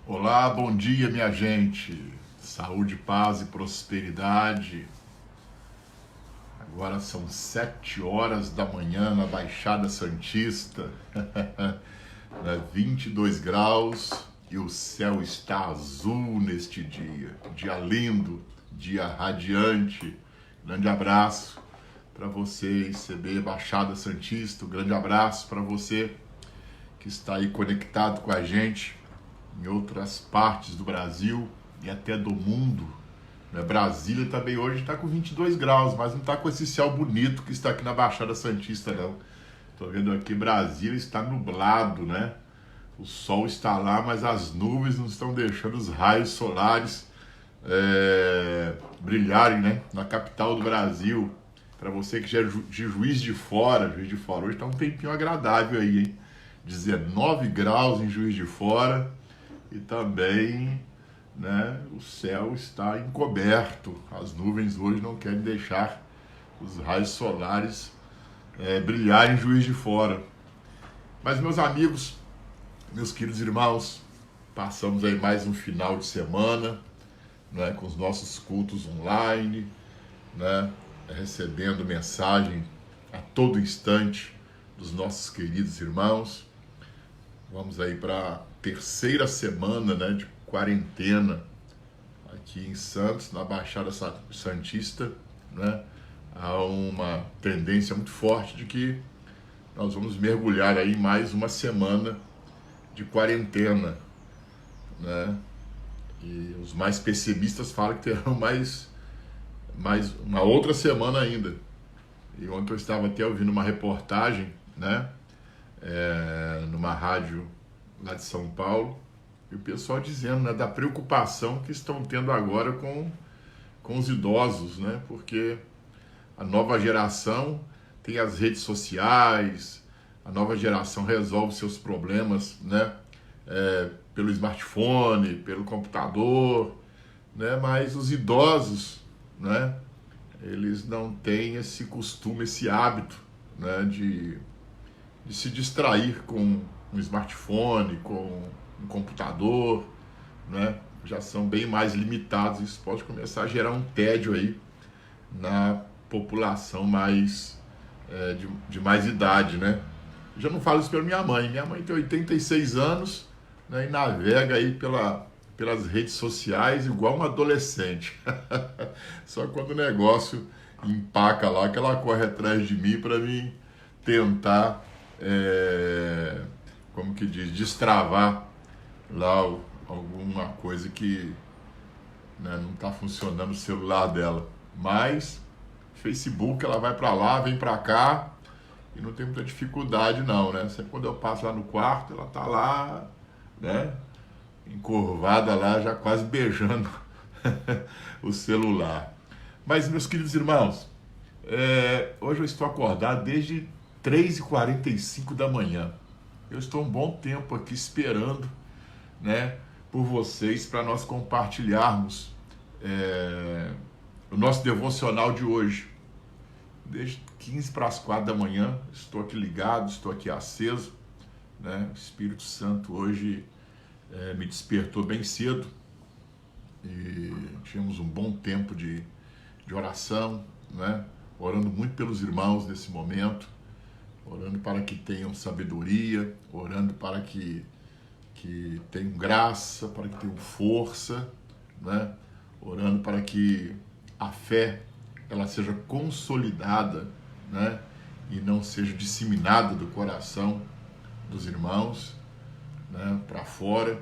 Olá, bom dia, minha gente. Saúde, paz e prosperidade. Agora são 7 horas da manhã na Baixada Santista, 22 graus e o céu está azul neste dia. Dia lindo, dia radiante. Grande abraço para você, ICB Baixada Santista. Um grande abraço para você que está aí conectado com a gente em outras partes do Brasil e até do mundo. Brasília também hoje está com 22 graus, mas não está com esse céu bonito que está aqui na Baixada Santista, não. Estou vendo aqui, Brasília está nublado, né? O sol está lá, mas as nuvens não estão deixando os raios solares brilharem, né? Na capital do Brasil. Para você que já é de Juiz de Fora, hoje está um tempinho agradável aí, hein? 19 graus em Juiz de Fora. E também, né, o céu está encoberto. As nuvens hoje não querem deixar os raios solares brilharem em Juiz de Fora. Mas, meus amigos, meus queridos irmãos, passamos aí mais um final de semana, né, com os nossos cultos online, né, recebendo mensagem a todo instante dos nossos queridos irmãos. Vamos aí para terceira semana, né, de quarentena aqui em Santos, na Baixada Santista, né? Há uma tendência muito forte de que nós vamos mergulhar aí mais uma semana de quarentena, né? E os mais pessimistas falam que terão mais uma outra semana ainda. E ontem eu estava até ouvindo uma reportagem, né, numa rádio lá de São Paulo, e o pessoal dizendo, né, da preocupação que estão tendo agora com os idosos, né, porque a nova geração tem as redes sociais, a nova geração resolve seus problemas, né, pelo smartphone, pelo computador, né, mas os idosos, né, eles não têm esse costume, esse hábito, né, de se distrair com um smartphone, com um computador, né? Já são bem mais limitados. Isso pode começar a gerar um tédio aí na população mais de mais idade, né? Eu já não falo isso pela minha mãe. Minha mãe tem 86 anos, né, e navega aí pelas redes sociais igual um adolescente. Só quando o negócio empaca lá, que ela corre atrás de mim para mim tentar como que diz, destravar lá alguma coisa que, né, não está funcionando o celular dela. Mas Facebook, ela vai para lá, vem para cá e não tem muita dificuldade não, né? Sempre quando eu passo lá no quarto, ela tá lá, né, encurvada lá, já quase beijando o celular. Mas, meus queridos irmãos, hoje eu estou acordado desde 3h45 da manhã. Eu estou um bom tempo aqui esperando, né, por vocês para nós compartilharmos o nosso devocional de hoje. Desde 15 para as 4 da manhã, estou aqui ligado, estou aqui aceso, né? O Espírito Santo hoje me despertou bem cedo e tivemos um bom tempo de oração, né? Orando muito pelos irmãos nesse momento, orando para que tenham sabedoria, orando para que tenham graça, para que tenham força, né? Orando para que a fé ela seja consolidada, né? E não seja disseminada do coração dos irmãos, né, para fora.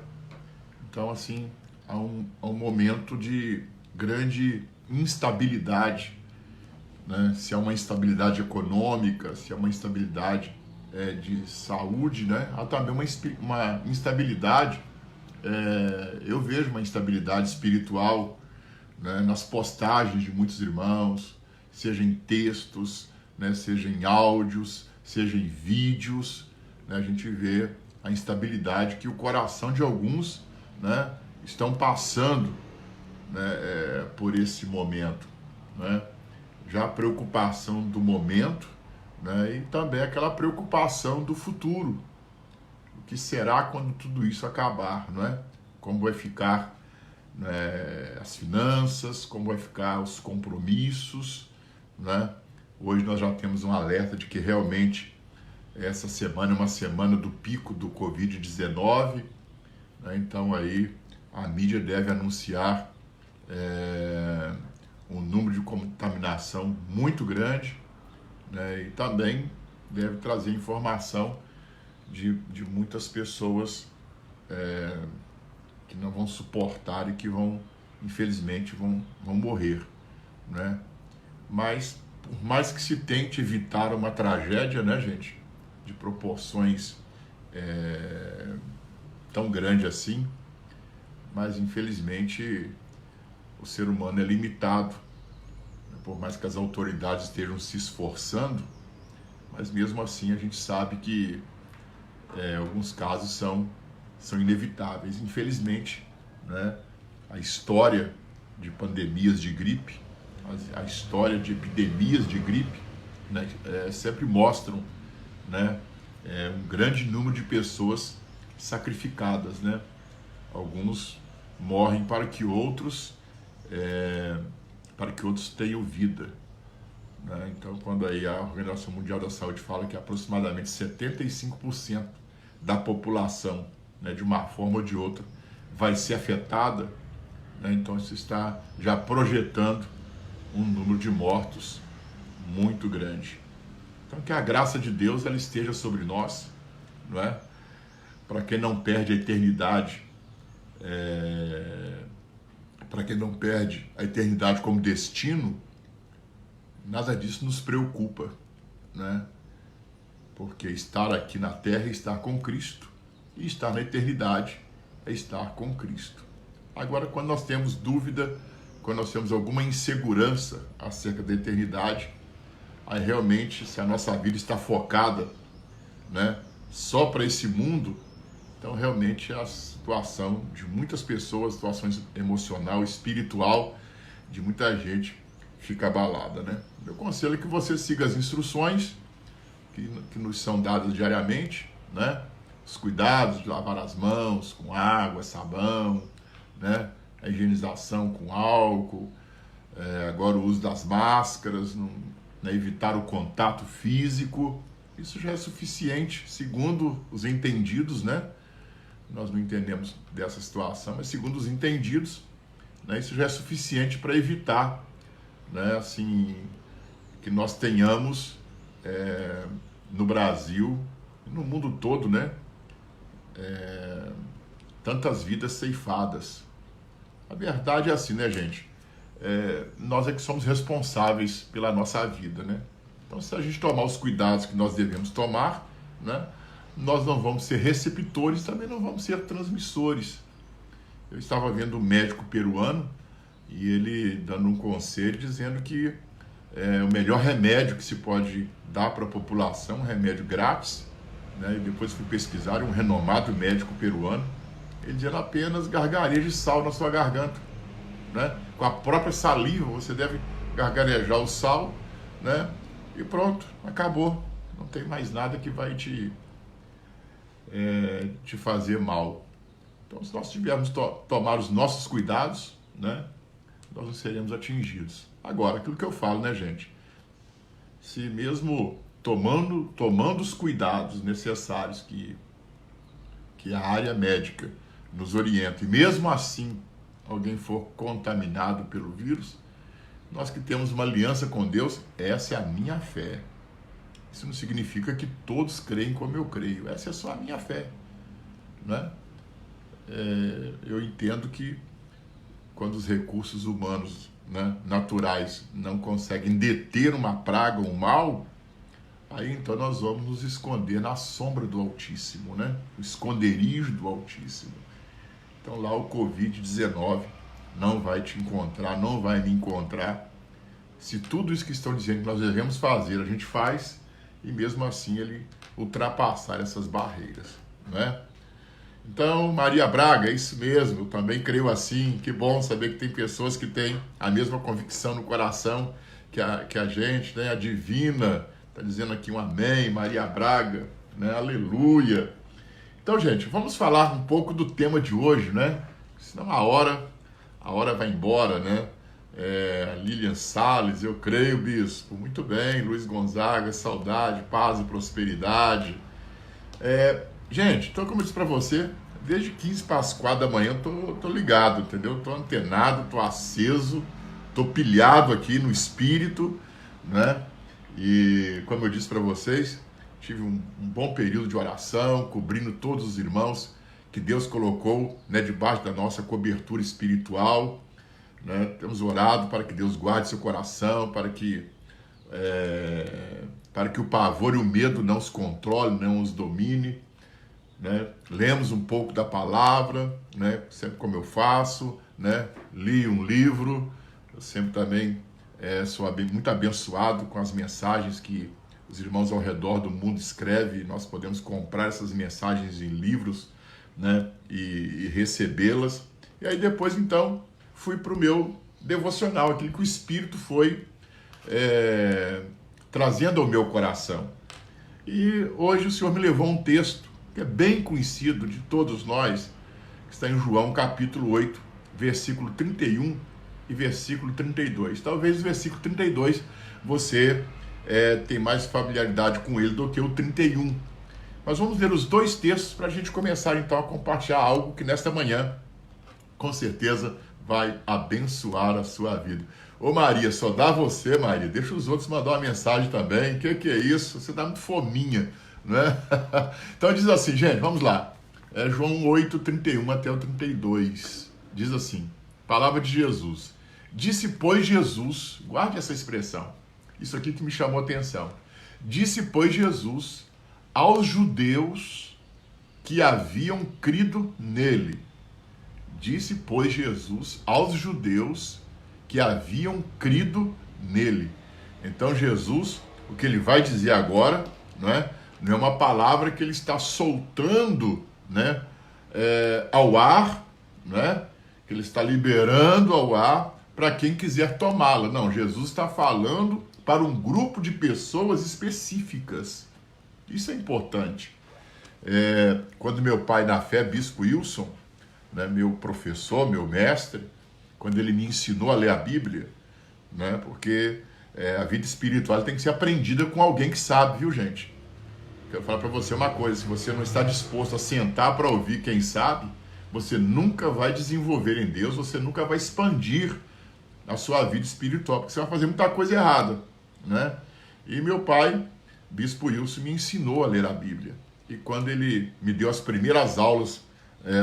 Então, assim, há um momento de grande instabilidade, né? Se é uma instabilidade econômica, se é uma instabilidade de saúde, né? Há também uma instabilidade, eu vejo uma instabilidade espiritual, né, nas postagens de muitos irmãos, seja em textos, né, seja em áudios, seja em vídeos, né? A gente vê a instabilidade que o coração de alguns, né, estão passando, né, por esse momento, né? Já a preocupação do momento, né, e também aquela preocupação do futuro. O que será quando tudo isso acabar, não é? como vai ficar, né, as finanças, como vai ficar os compromissos, né? Hoje nós já temos um alerta de que realmente essa semana é uma semana do pico do Covid-19, né? Então aí a mídia deve anunciar um número de contaminação muito grande, né? E também deve trazer informação de muitas pessoas que não vão suportar e que vão, infelizmente, vão morrer, né? Mas, por mais que se tente evitar uma tragédia, né, gente, de proporções tão grande assim, mas, infelizmente, o ser humano é limitado, né? Por mais que as autoridades estejam se esforçando, mas mesmo assim a gente sabe que alguns casos são inevitáveis. Infelizmente, né, a história de pandemias de gripe, a história de epidemias de gripe, né, sempre mostram, né, um grande número de pessoas sacrificadas, né? Alguns morrem para que outros tenham vida, né? Então, quando aí a Organização Mundial da Saúde fala que aproximadamente 75% da população, né, de uma forma ou de outra, vai ser afetada, né? Então isso está já projetando um número de mortos muito grande. Então que a graça de Deus ela esteja sobre nós, não é? Para quem não perde a eternidade, para quem não perde a eternidade como destino, nada disso nos preocupa, né? Porque estar aqui na Terra é estar com Cristo, e estar na eternidade é estar com Cristo. Agora, quando nós temos dúvida, quando nós temos alguma insegurança acerca da eternidade, aí realmente, se a nossa vida está focada, né, só para esse mundo, então realmente a situação de muitas pessoas, situações emocional, espiritual, de muita gente fica abalada, né? Meu conselho é que você siga as instruções que nos são dadas diariamente, né? Os cuidados de lavar as mãos com água, sabão, né? A higienização com álcool, agora o uso das máscaras, né? Evitar o contato físico, isso já é suficiente, segundo os entendidos, né? Nós não entendemos dessa situação, mas segundo os entendidos, né? Isso já é suficiente para evitar, né? Assim, que nós tenhamos no Brasil, no mundo todo, né? Tantas vidas ceifadas. A verdade é assim, né, gente? Nós é que somos responsáveis pela nossa vida, né? Então, se a gente tomar os cuidados que nós devemos tomar, né, nós não vamos ser receptores, também não vamos ser transmissores. Eu estava vendo um médico peruano e ele dando um conselho dizendo que o melhor remédio que se pode dar para a população, um remédio grátis, né? E depois fui pesquisar, um renomado médico peruano, ele dizendo apenas gargarejo de sal na sua garganta, né? Com a própria saliva você deve gargarejar o sal, né? E pronto, acabou. Não tem mais nada que vai te fazer mal. Então, se nós tivermos tomar os nossos cuidados, né, nós não seremos atingidos. Agora, aquilo que eu falo, né, gente? Se mesmo tomando os cuidados necessários que a área médica nos orienta, e mesmo assim alguém for contaminado pelo vírus, nós que temos uma aliança com Deus, essa é a minha fé. Isso não significa que todos creem como eu creio, essa é só a minha fé, né? Eu entendo que quando os recursos humanos, né, naturais não conseguem deter uma praga, um mal, aí então nós vamos nos esconder na sombra do Altíssimo, né? O esconderijo do Altíssimo. Então lá o Covid-19 não vai te encontrar, não vai me encontrar. Se tudo isso que estão dizendo que nós devemos fazer, a gente faz, e mesmo assim ele ultrapassar essas barreiras, né? Então, Maria Braga, é isso mesmo, eu também creio assim. Que bom saber que tem pessoas que têm a mesma convicção no coração que a gente, né? A Divina está dizendo aqui um amém, Maria Braga, né? Aleluia. Então, gente, vamos falar um pouco do tema de hoje, né? senão a hora vai embora, né? A Lilian Salles, eu creio, bispo. Muito bem, Luiz Gonzaga, saudade, paz e prosperidade. Gente, então como eu disse para você, desde 15 para as 4 da manhã eu tô ligado, entendeu? Tô antenado, tô aceso, tô pilhado aqui no espírito, né? E como eu disse para vocês, tive um bom período de oração, cobrindo todos os irmãos que Deus colocou, né, debaixo da nossa cobertura espiritual, né? Temos orado para que Deus guarde seu coração, para que o pavor e o medo não os controle, não os domine, né? Lemos um pouco da palavra, né? Sempre como eu faço, né? Li um livro, eu sempre também sou muito abençoado com as mensagens que os irmãos ao redor do mundo escrevem. Nós podemos comprar essas mensagens em livros, né? E recebê-las. E aí depois, então, fui para o meu devocional, aquilo que o Espírito foi trazendo ao meu coração. E hoje o Senhor me levou a um texto que é bem conhecido de todos nós, que está em João capítulo 8, versículo 31 e versículo 32. Talvez o versículo 32 você tem mais familiaridade com ele do que o 31. Mas vamos ver os dois textos para a gente começar então a compartilhar algo que nesta manhã, com certeza, vai abençoar a sua vida. Ô Maria, só dá você, Maria, deixa os outros mandar uma mensagem também. Que é isso? Você dá muito fominha, né? Então diz assim, gente, vamos lá. João 8, 31 até o 32. Diz assim, palavra de Jesus. Disse, pois, Jesus, guarde essa expressão, isso aqui que me chamou a atenção. Disse, pois, Jesus aos judeus que haviam crido nele. Disse, pois, Jesus aos judeus que haviam crido nele. Então, Jesus, o que ele vai dizer agora, não é uma palavra que ele está soltando, né, ao ar, né, que ele está liberando ao ar para quem quiser tomá-la. Não, Jesus está falando para um grupo de pessoas específicas. Isso é importante. Quando meu pai na fé, Bispo Wilson, né, meu professor, meu mestre, quando ele me ensinou a ler a Bíblia, né, porque a vida espiritual tem que ser aprendida com alguém que sabe, viu, gente? Quero falar para você uma coisa, se você não está disposto a sentar para ouvir quem sabe, você nunca vai desenvolver em Deus, você nunca vai expandir a sua vida espiritual, porque você vai fazer muita coisa errada, né? E meu pai, Bispo Wilson, me ensinou a ler a Bíblia. E quando ele me deu as primeiras aulas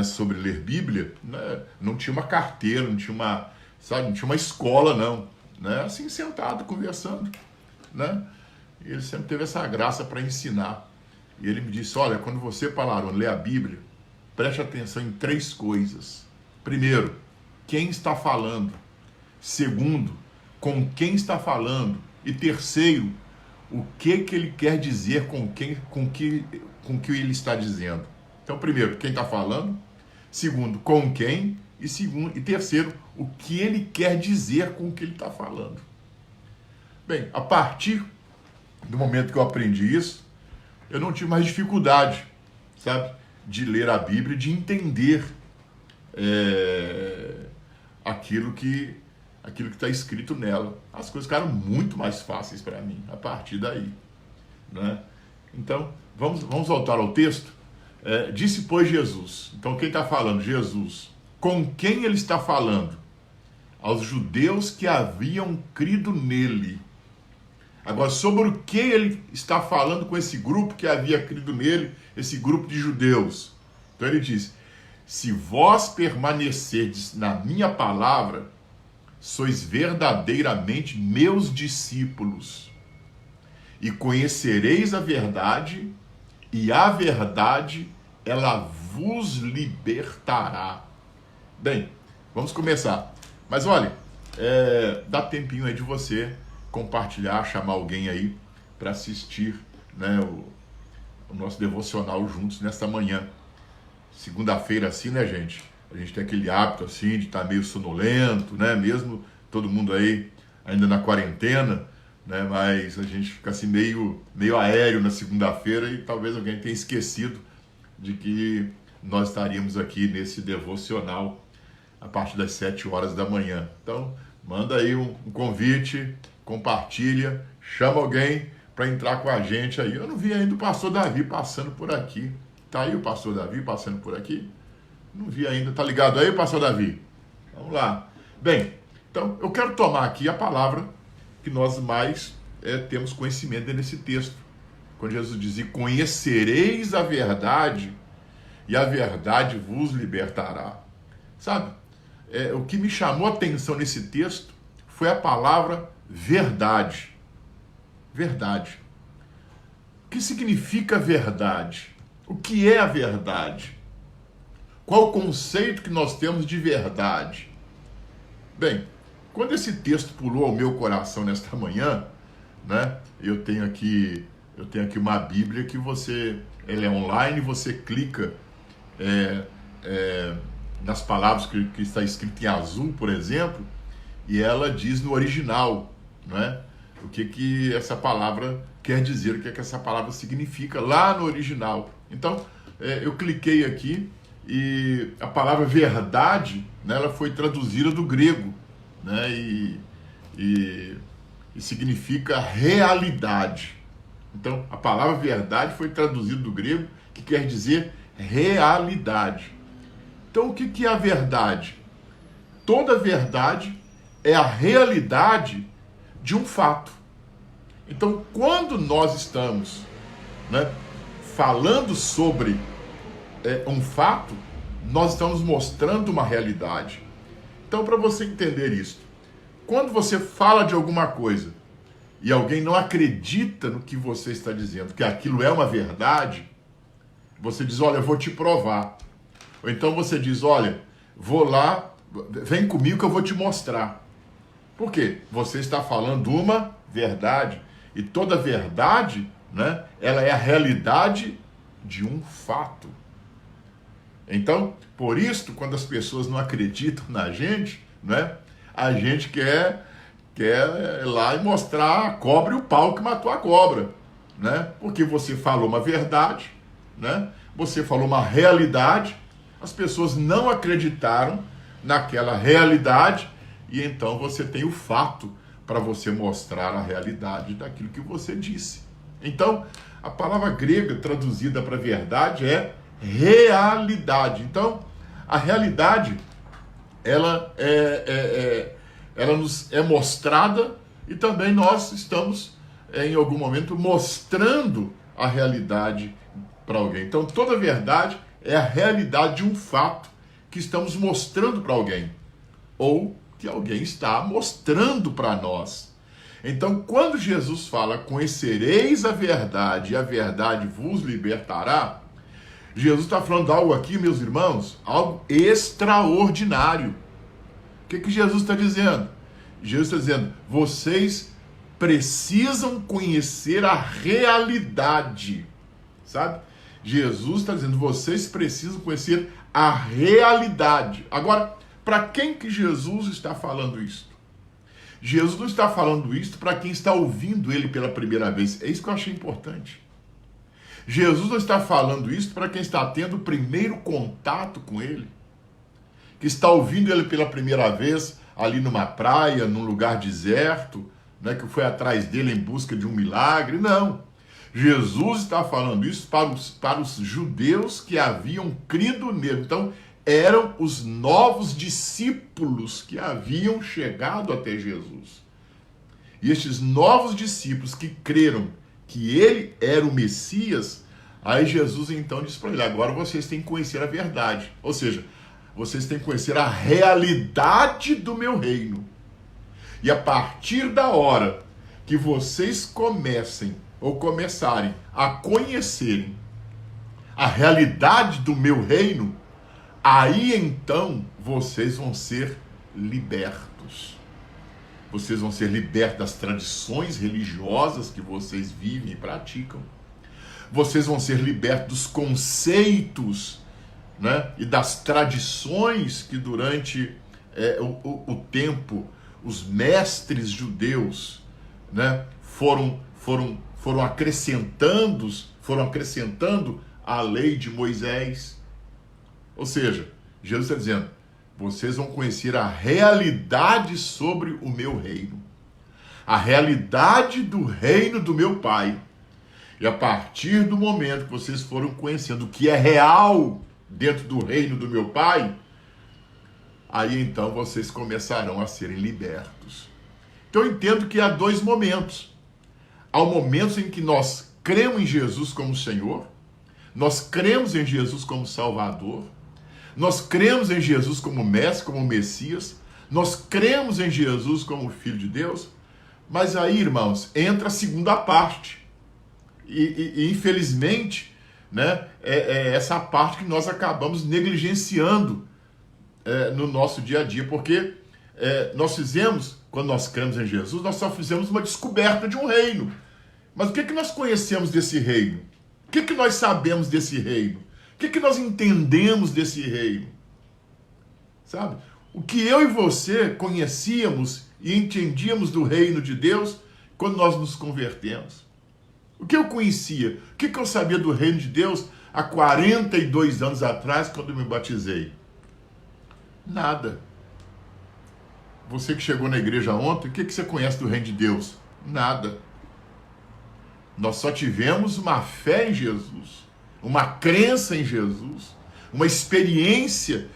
sobre ler Bíblia, né, não tinha uma carteira, não tinha uma escola, não. Né? Assim, sentado, conversando. Né? E ele sempre teve essa graça para ensinar. E ele me disse, olha, quando você, Palarone, lê a Bíblia, preste atenção em 3 coisas. Primeiro, quem está falando. Segundo, com quem está falando. E terceiro, o que ele quer dizer com que ele está dizendo. Então, primeiro, quem está falando. Segundo, com quem. E terceiro, o que ele quer dizer com o que ele está falando. Bem, a partir do momento que eu aprendi isso, eu não tive mais dificuldade, sabe, de ler a Bíblia, de entender aquilo que está escrito nela. As coisas ficaram muito mais fáceis para mim a partir daí, né? Então, vamos voltar ao texto. Disse, pois, Jesus. Então, quem está falando? Jesus. Com quem ele está falando? Aos judeus que haviam crido nele. Agora, sobre o que ele está falando com esse grupo que havia crido nele, esse grupo de judeus? Então ele diz, se vós permanecerdes na minha palavra, sois verdadeiramente meus discípulos, e conhecereis a verdade, e a verdade, ela vos libertará. Bem, vamos começar. Mas olha, dá tempinho aí de você compartilhar, chamar alguém aí para assistir, né, o nosso devocional juntos nesta manhã. Segunda-feira assim, né, gente? A gente tem aquele hábito assim de estar meio sonolento, né? Mesmo todo mundo aí ainda na quarentena, né? Mas a gente fica assim meio aéreo na segunda-feira e talvez alguém tenha esquecido de que nós estaríamos aqui nesse devocional a partir das 7 horas da manhã. Então, manda aí um convite, compartilha, chama alguém para entrar com a gente aí. Eu não vi ainda o pastor Davi passando por aqui. Tá aí o pastor Davi passando por aqui? Não vi ainda. Tá ligado aí, pastor Davi? Vamos lá. Bem, então eu quero tomar aqui a palavra que nós mais temos conhecimento nesse texto. Quando Jesus dizia, conhecereis a verdade e a verdade vos libertará. Sabe, o que me chamou a atenção nesse texto foi a palavra verdade. Verdade. O que significa verdade? O que é a verdade? Qual o conceito que nós temos de verdade? Bem, quando esse texto pulou ao meu coração nesta manhã, né, eu tenho aqui uma Bíblia que ela é online, você clica nas palavras que está escrito em azul, por exemplo, e ela diz no original, né, o que essa palavra quer dizer, o que essa palavra significa lá no original. Então, eu cliquei aqui e a palavra verdade, né, ela foi traduzida do grego, né, e significa realidade. Então, a palavra verdade foi traduzida do grego, que quer dizer realidade. Então, o que é a verdade? Toda verdade é a realidade de um fato. Então, quando nós estamos, né, falando sobre um fato, nós estamos mostrando uma realidade. Então, para você entender isso, quando você fala de alguma coisa e alguém não acredita no que você está dizendo, que aquilo é uma verdade, você diz, olha, eu vou te provar. Ou então você diz, olha, vou lá, vem comigo que eu vou te mostrar. Por quê? Você está falando uma verdade. E toda verdade, né, ela é a realidade de um fato. Então, por isso, quando as pessoas não acreditam na gente, né, a gente quer ir lá e mostrar a cobra e o pau que matou a cobra, né? Porque você falou uma verdade, né? Você falou uma realidade, as pessoas não acreditaram naquela realidade e então você tem o fato para você mostrar a realidade daquilo que você disse. Então, a palavra grega traduzida para verdade é realidade. Então, a realidade, ela nos é mostrada e também nós estamos, em algum momento, mostrando a realidade para alguém. Então, toda verdade é a realidade de um fato que estamos mostrando para alguém, ou que alguém está mostrando para nós. Então, quando Jesus fala, conhecereis a verdade e a verdade vos libertará, Jesus está falando de algo aqui, meus irmãos, algo extraordinário. O que Jesus está dizendo? Jesus está dizendo, vocês precisam conhecer a realidade, sabe? Jesus está dizendo, vocês precisam conhecer a realidade. Agora, para quem que Jesus está falando isso? Jesus não está falando isso para quem está ouvindo ele pela primeira vez. É isso que eu achei importante. Jesus não está falando isso para quem está tendo o primeiro contato com ele, que está ouvindo ele pela primeira vez ali numa praia, num lugar deserto, né, que foi atrás dele em busca de um milagre. Não. Jesus está falando isso para os judeus que haviam crido nele. Então, eram os novos discípulos que haviam chegado até Jesus. E estes novos discípulos que creram que ele era o Messias, aí Jesus então diz para ele, agora vocês têm que conhecer a verdade. Ou seja, vocês têm que conhecer a realidade do meu reino. E a partir da hora que vocês começarem a conhecerem a realidade do meu reino, aí então vocês vão ser libertos. Vocês vão ser libertos das tradições religiosas que vocês vivem e praticam. Vocês vão ser libertos dos conceitos, né, e das tradições que durante o tempo os mestres judeus, né, foram acrescentando à lei de Moisés. Ou seja, Jesus está dizendo, vocês vão conhecer a realidade sobre o meu reino. A realidade do reino do meu Pai. E a partir do momento que vocês foram conhecendo o que é real dentro do reino do meu Pai, aí então vocês começarão a serem libertos. Então eu entendo que há dois momentos. Há o momento em que nós cremos em Jesus como Senhor, nós cremos em Jesus como Salvador, nós cremos em Jesus como Mestre, como Messias, nós cremos em Jesus como Filho de Deus, mas aí, irmãos, entra a segunda parte. E infelizmente, né, é essa parte que nós acabamos negligenciando no nosso dia a dia, porque nós fizemos, quando nós cremos em Jesus, nós só fizemos uma descoberta de um reino. Mas o que nós conhecemos desse reino? O que nós sabemos desse reino? O que nós entendemos desse reino? Sabe? O que eu e você conhecíamos e entendíamos do reino de Deus quando nós nos convertemos. O que eu conhecia? O que eu sabia do reino de Deus há 42 anos atrás, quando eu me batizei? Nada. Você que chegou na igreja ontem, o que você conhece do reino de Deus? Nada. Nós só tivemos uma fé em Jesus, uma crença em Jesus, uma experiência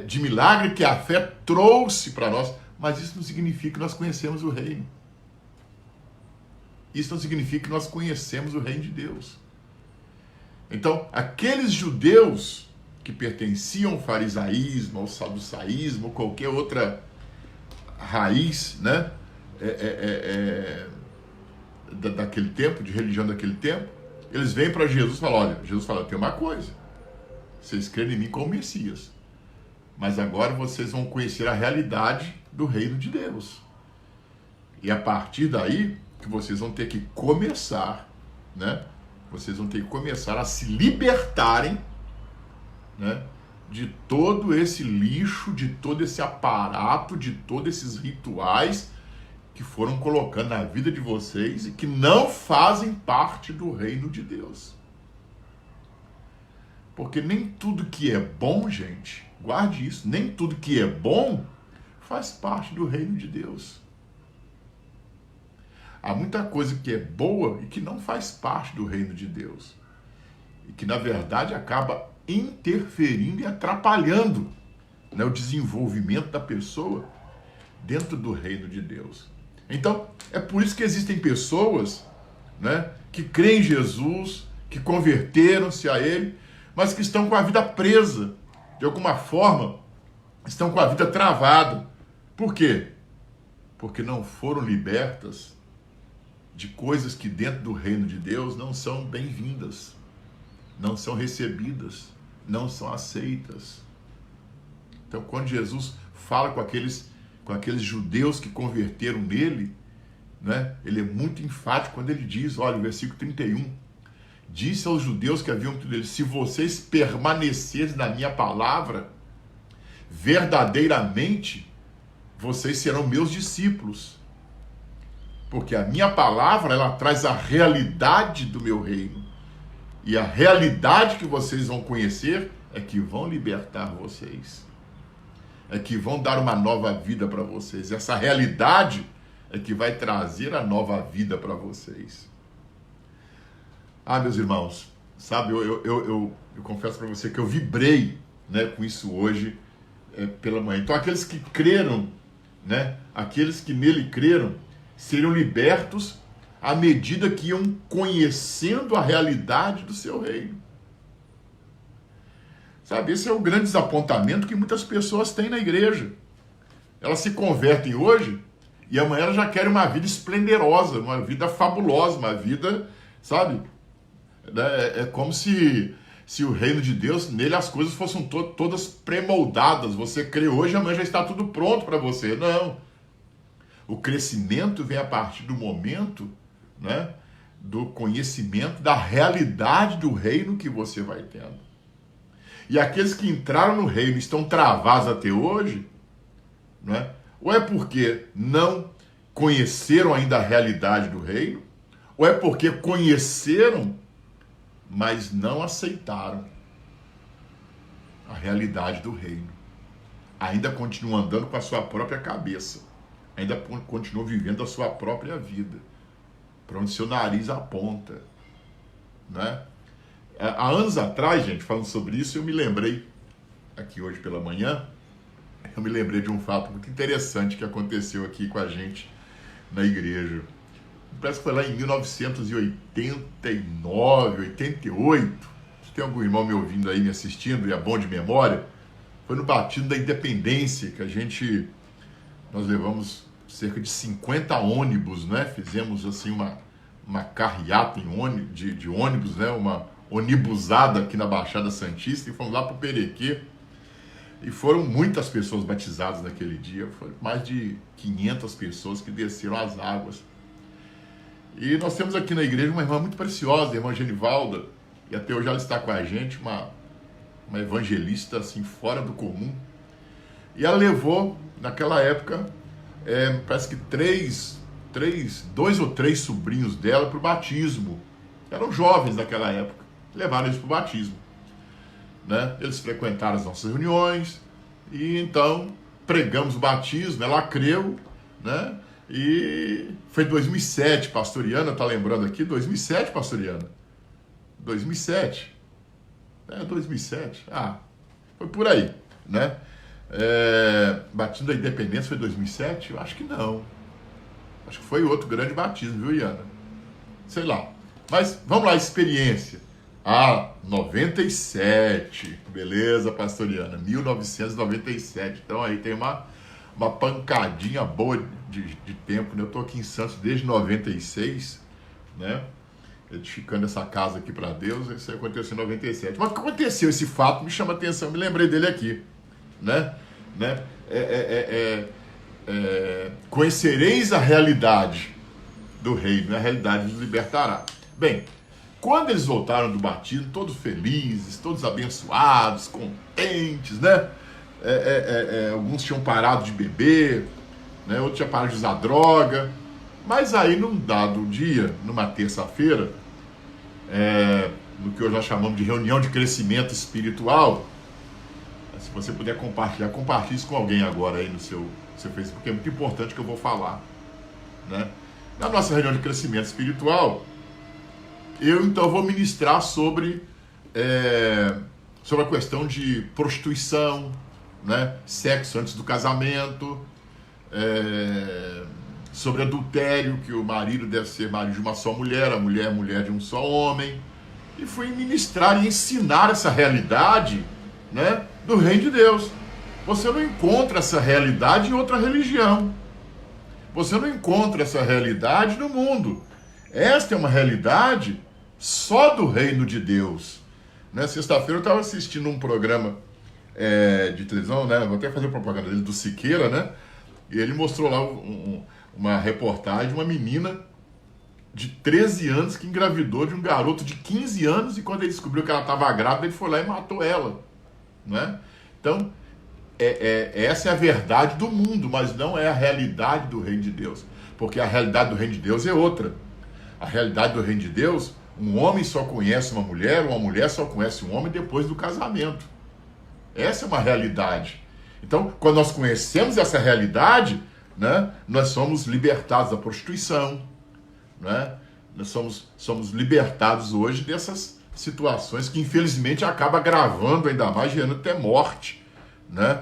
de milagre que a fé trouxe para nós, mas isso não significa que nós conhecemos o reino. Isso não significa que nós conhecemos o reino de Deus. Então, aqueles judeus que pertenciam ao farisaísmo, ao saducaísmo, ou qualquer outra raiz, né, daquele tempo, de religião daquele tempo, eles vêm para Jesus e falam, olha, Jesus fala, tem uma coisa, vocês creem em mim como Messias, mas agora vocês vão conhecer a realidade do reino de Deus. E a partir daí, que vocês vão ter que começar, né? Vocês vão ter que começar a se libertarem, né, de todo esse lixo, de todo esse aparato, de todos esses rituais que foram colocando na vida de vocês e que não fazem parte do reino de Deus. Porque nem tudo que é bom, gente, guarde isso, nem tudo que é bom faz parte do reino de Deus. Há muita coisa que é boa e que não faz parte do reino de Deus. E que, na verdade, acaba interferindo e atrapalhando, né, o desenvolvimento da pessoa dentro do reino de Deus. Então, é por isso que existem pessoas, né, que creem em Jesus, que converteram-se a Ele, mas que estão com a vida presa. De alguma forma, estão com a vida travada. Por quê? Porque não foram libertas de coisas que dentro do reino de Deus não são bem-vindas, não são recebidas, não são aceitas. Então, quando Jesus fala com aqueles judeus que converteram nele, né, ele é muito enfático quando ele diz, olha, o versículo 31, disse aos judeus que haviam crido nele, se vocês permanecerem na minha palavra, verdadeiramente, vocês serão meus discípulos. Porque a minha palavra, ela traz a realidade do meu reino. E a realidade que vocês vão conhecer é que vão libertar vocês. É que vão dar uma nova vida para vocês. Essa realidade é que vai trazer a nova vida para vocês. Ah, meus irmãos, sabe, eu confesso para você que eu vibrei, né, com isso hoje pela manhã. Então, aqueles que creram, né, aqueles que nele creram, seriam libertos à medida que iam conhecendo a realidade do seu reino. Sabe, esse é o grande desapontamento que muitas pessoas têm na igreja. Elas se convertem hoje e amanhã elas já querem uma vida esplendorosa, uma vida fabulosa, uma vida, sabe? É como se o reino de Deus, nele as coisas fossem todas pré-moldadas. Você crê hoje, amanhã já está tudo pronto para você. Não. O crescimento vem a partir do momento, né, do conhecimento da realidade do reino que você vai tendo. E aqueles que entraram no reino e estão travados até hoje, né, ou é porque não conheceram ainda a realidade do reino, ou é porque conheceram, mas não aceitaram a realidade do reino. ainda continua andando com a sua própria cabeça, ainda continua vivendo a sua própria vida, para onde seu nariz aponta, né? Há anos atrás, gente, falando sobre isso, eu me lembrei, aqui hoje pela manhã, eu me lembrei de um fato muito interessante que aconteceu aqui com a gente na igreja. Parece que foi lá em 1989, 88. Se tem algum irmão me ouvindo aí, me assistindo, e é bom de memória, foi no batismo da Independência que nós levamos cerca de 50 ônibus, né? Fizemos assim uma carreata de ônibus, né? Uma onibusada aqui na Baixada Santista, e fomos lá para o Perequê. E foram muitas pessoas batizadas naquele dia, foram mais de 500 pessoas que desceram as águas. E nós temos aqui na igreja uma irmã muito preciosa, a irmã Genivalda, e até hoje ela está com a gente, uma evangelista assim, fora do comum. E ela levou, naquela época, parece que dois ou três sobrinhos dela para o batismo. Eram jovens naquela época, levaram eles para o batismo. Né? Eles frequentaram as nossas reuniões, e então pregamos o batismo, ela creu, né? E foi 2007, pastoriana, tá lembrando aqui? 2007, pastoriana? 2007. 2007. Foi por aí, né? Batismo da Independência foi 2007? Eu acho que não. Acho que foi outro grande batismo, viu, Iana? Sei lá. Mas vamos lá, experiência. 97. Beleza, pastoriana? 1997. Então aí tem uma pancadinha boa de tempo, né? Eu tô aqui em Santos desde 96, né? Edificando essa casa aqui para Deus. Isso aconteceu em 97. Mas o que aconteceu? Esse fato me chama a atenção, me lembrei dele aqui, né? Conhecereis a realidade do reino, a realidade nos libertará. Bem, quando eles voltaram do batismo, todos felizes, todos abençoados, contentes, né? Alguns tinham parado de beber, né? Outros tinham parado de usar droga. Mas aí, num dado dia, numa terça-feira, no que hoje nós chamamos de reunião de crescimento espiritual, se você puder compartilhar, compartilhe isso com alguém agora aí no seu Facebook, é muito importante que eu vou falar, né? Na nossa reunião de crescimento espiritual, eu então vou ministrar sobre a questão de prostituição, né? Sexo antes do casamento, sobre adultério, que o marido deve ser marido de uma só mulher, a mulher de um só homem. E fui ministrar e ensinar essa realidade, né, do reino de Deus. Você não encontra essa realidade em outra religião. Você não encontra essa realidade no mundo. Esta é uma realidade só do reino de Deus. Né? Sexta-feira eu estava assistindo um programa de televisão, né? Vou até fazer propaganda dele, do Siqueira, né? E ele mostrou lá uma reportagem de uma menina de 13 anos que engravidou de um garoto de 15 anos, e quando ele descobriu que ela estava grávida, ele foi lá e matou ela, né? Então, essa é a verdade do mundo, mas não é a realidade do reino de Deus, porque a realidade do reino de Deus é outra. A realidade do reino de Deus, um homem só conhece uma mulher só conhece um homem depois do casamento. Essa é uma realidade. Então, quando nós conhecemos essa realidade, né, nós somos libertados da prostituição, né? Nós somos libertados hoje dessas situações que infelizmente acaba agravando ainda mais, gerando até morte, né?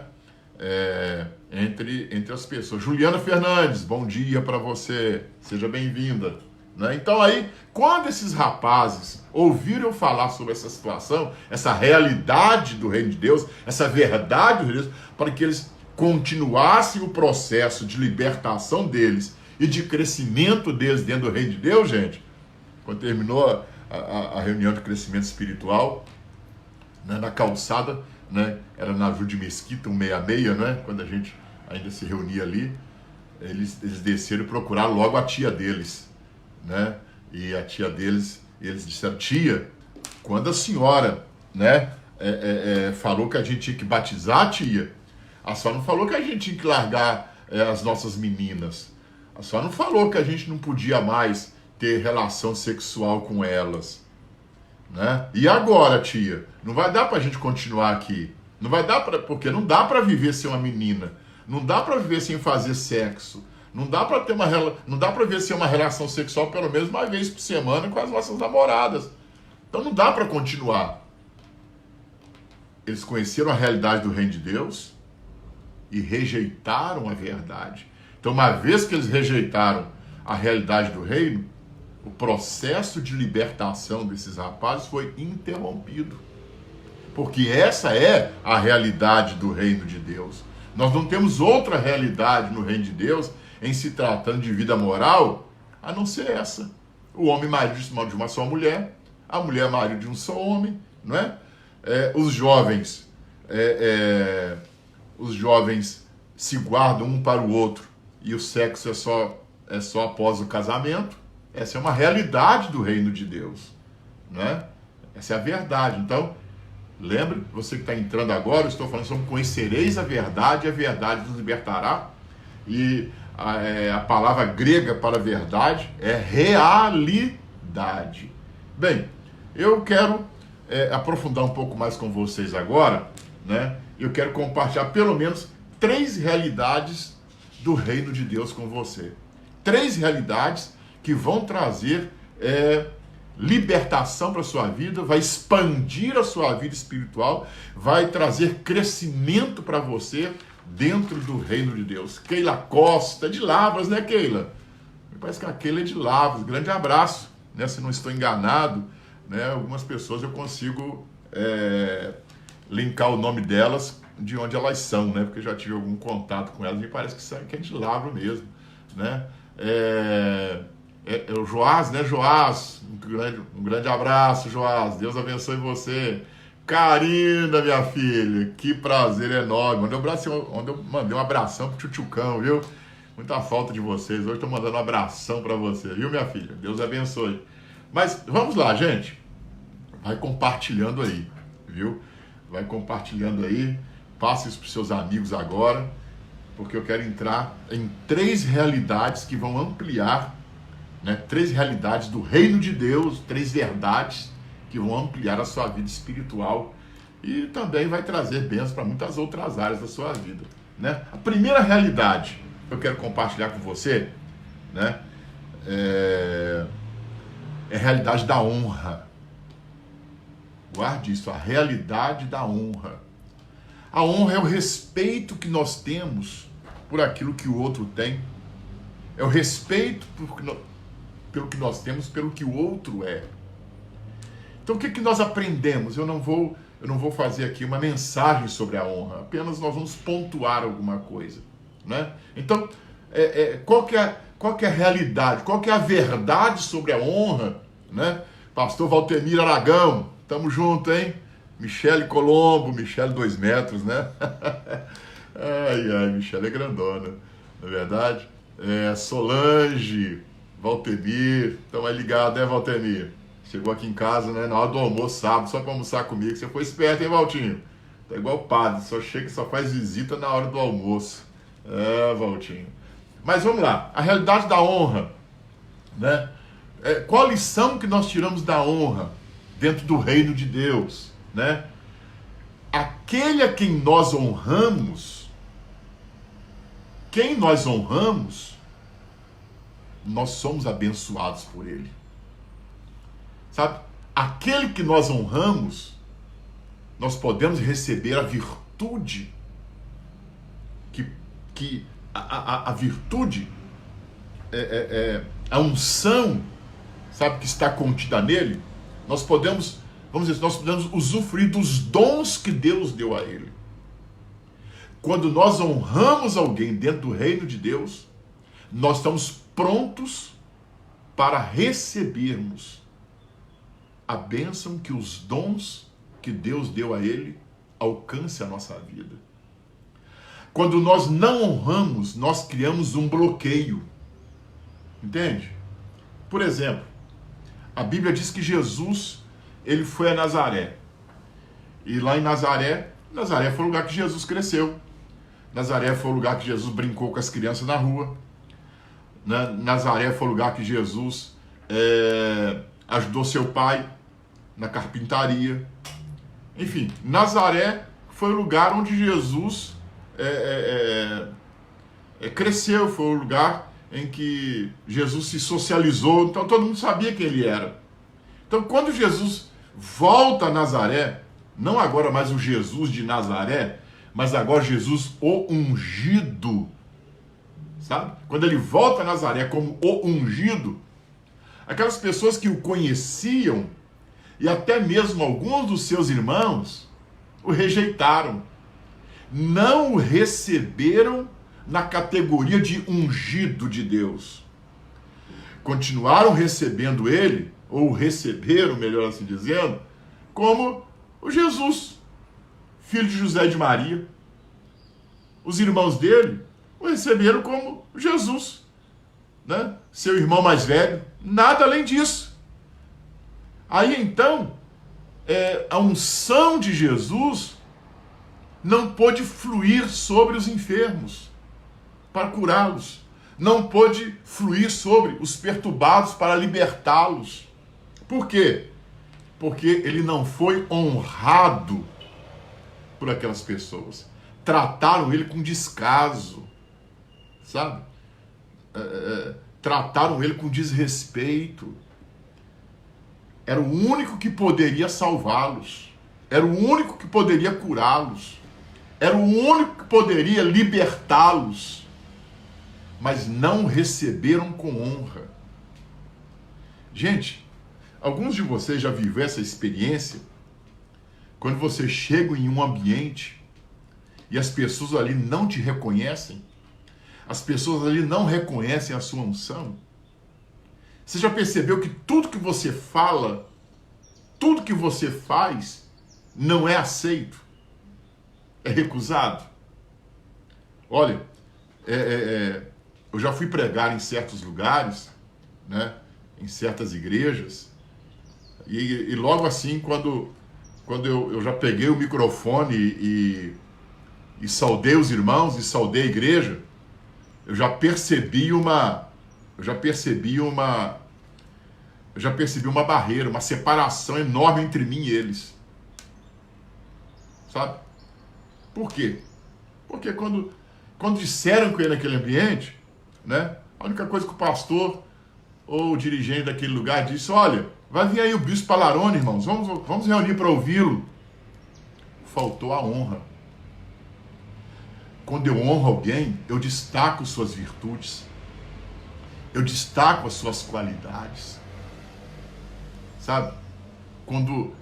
Entre as pessoas. Juliana Fernandes, bom dia para você, seja bem-vinda, né? Então aí, quando esses rapazes ouviram falar sobre essa situação, essa realidade do reino de Deus, essa verdade do reino de Deus, para que eles continuassem o processo de libertação deles e de crescimento deles dentro do reino de Deus, gente, quando terminou a reunião de crescimento espiritual, né, na calçada, né, era na Júlio de Mesquita, 166, né, quando a gente ainda se reunia ali, eles desceram e procuraram logo a tia deles, né, e a tia deles, eles disseram: tia, quando a senhora, né, falou que a gente tinha que batizar, tia, a senhora não falou que a gente tinha que largar as nossas meninas. A senhora não falou que a gente não podia mais ter relação sexual com elas, né? E agora, tia? Não vai dar pra gente continuar aqui, Não vai dar porque não dá para viver sem uma menina. Não dá para viver sem fazer sexo. Não dá para não dá para viver sem uma relação sexual pelo menos uma vez por semana com as nossas namoradas. Então não dá para continuar. Eles conheceram a realidade do reino de Deus e rejeitaram a verdade. Então, uma vez que eles rejeitaram a realidade do reino, o processo de libertação desses rapazes foi interrompido. Porque essa é a realidade do reino de Deus. Nós não temos outra realidade no reino de Deus em se tratando de vida moral, a não ser essa. O homem marido de uma só mulher, a mulher marido de um só homem, não é? Os jovens se guardam um para o outro e o sexo é só após o casamento. Essa é uma realidade do reino de Deus, né? Essa é a verdade. Então, lembre, você que está entrando agora, eu estou falando sobre conhecereis a verdade nos libertará. E a palavra grega para verdade é realidade. Bem, eu quero aprofundar um pouco mais com vocês agora, né? Eu quero compartilhar pelo menos 3 realidades do reino de Deus com você. 3 realidades que vão trazer libertação para a sua vida, vai expandir a sua vida espiritual, vai trazer crescimento para você dentro do reino de Deus. Keila Costa, de Lavras, né, Keila? Me parece que a Keila é de Lavras. Grande abraço, né? Se não estou enganado, né, algumas pessoas eu consigo linkar o nome delas de onde elas são, né? Porque eu já tive algum contato com elas, me parece que é de Lavras mesmo, né? O Joás, né, Joás? Um grande abraço, Joás. Deus abençoe você. Karina, minha filha, que prazer enorme. Onde eu mandei um abração pro Tchutchucão, viu? Muita falta de vocês. Hoje estou mandando um abração para você, viu, minha filha? Deus abençoe. Mas vamos lá, gente. Vai compartilhando aí, viu? Vai compartilhando aí. Passe isso para os seus amigos agora, porque eu quero entrar em 3 realidades que vão ampliar, né? 3 realidades do reino de Deus, 3 verdades que vão ampliar a sua vida espiritual e também vai trazer bênçãos para muitas outras áreas da sua vida, né? A primeira realidade que eu quero compartilhar com você, né, é a realidade da honra. Guarde isso, a realidade da honra. A honra é o respeito que nós temos por aquilo que o outro tem. É o respeito pelo que nós temos, pelo que o outro é. Então o que nós aprendemos? Eu não vou fazer aqui uma mensagem sobre a honra, apenas nós vamos pontuar alguma coisa, né? Então, qual que é a realidade, qual que é a verdade sobre a honra, né? Pastor Valtemir Aragão, tamo junto, hein? Michele Colombo, Michele 2 metros, né? Ai, Michele é grandona, não é verdade? Solange, Valtemir, estão aí ligados, né, Valtemir? Chegou aqui em casa, né, na hora do almoço, sábado, só para almoçar comigo. Você foi esperto, hein, Valtinho? Tá igual o padre, só chega e só faz visita na hora do almoço. Valtinho. Mas vamos lá, a realidade da honra, né? Qual a lição que nós tiramos da honra dentro do reino de Deus, né? Aquele a quem nós honramos, nós somos abençoados por ele. Sabe? Aquele que nós honramos, nós podemos receber a virtude, a virtude, a unção, sabe, que está contida nele. Nós podemos, nós podemos usufruir dos dons que Deus deu a ele. Quando nós honramos alguém dentro do reino de Deus, nós estamos prontos para recebermos a bênção que os dons que Deus deu a ele alcance a nossa vida. Quando nós não honramos, nós criamos um bloqueio. Entende? Por exemplo, a Bíblia diz que Jesus, ele foi a Nazaré. E lá em Nazaré foi o lugar que Jesus cresceu. Nazaré foi o lugar que Jesus brincou com as crianças na rua. Nazaré foi o lugar que Jesus ajudou seu pai na carpintaria. Enfim, Nazaré foi o lugar onde Jesus cresceu, foi o lugar em que Jesus se socializou, então todo mundo sabia quem ele era. Então quando Jesus volta a Nazaré, não agora mais o Jesus de Nazaré, mas agora Jesus o ungido, sabe? Quando ele volta a Nazaré como o ungido, aquelas pessoas que o conheciam, e até mesmo alguns dos seus irmãos, o rejeitaram. Não o receberam na categoria de ungido de Deus. Continuaram recebendo ele, ou receberam, melhor assim dizendo, como o Jesus, filho de José e de Maria. Os irmãos dele o receberam como Jesus, né? Seu irmão mais velho, nada além disso. Aí então, a unção de Jesus não pôde fluir sobre os enfermos para curá-los, não pôde fluir sobre os perturbados para libertá-los. Por quê? Porque ele não foi honrado por aquelas pessoas. Trataram ele com descaso, sabe? Trataram ele com desrespeito. Era o único que poderia salvá-los. Era o único que poderia curá-los. Era o único que poderia libertá-los. Mas não receberam com honra. Gente, alguns de vocês já viveram essa experiência? Quando você chega em um ambiente e as pessoas ali não te reconhecem, as pessoas ali não reconhecem a sua unção. Você já percebeu que tudo que você fala, tudo que você faz, não é aceito? É recusado? Olha, eu já fui pregar em certos lugares, né, em certas igrejas, e logo assim, quando eu já peguei o microfone e saudei os irmãos, e saudei a igreja, eu já percebi uma barreira, uma separação enorme entre mim e eles. Sabe? Por quê? Porque quando disseram que eu ia naquele ambiente, né, a única coisa que o pastor ou o dirigente daquele lugar disse: olha, vai vir aí o bispo Palarone, irmãos, vamos reunir para ouvi-lo. Faltou a honra. Quando eu honro alguém, eu destaco suas virtudes. Eu destaco as suas qualidades. Sabe? Quando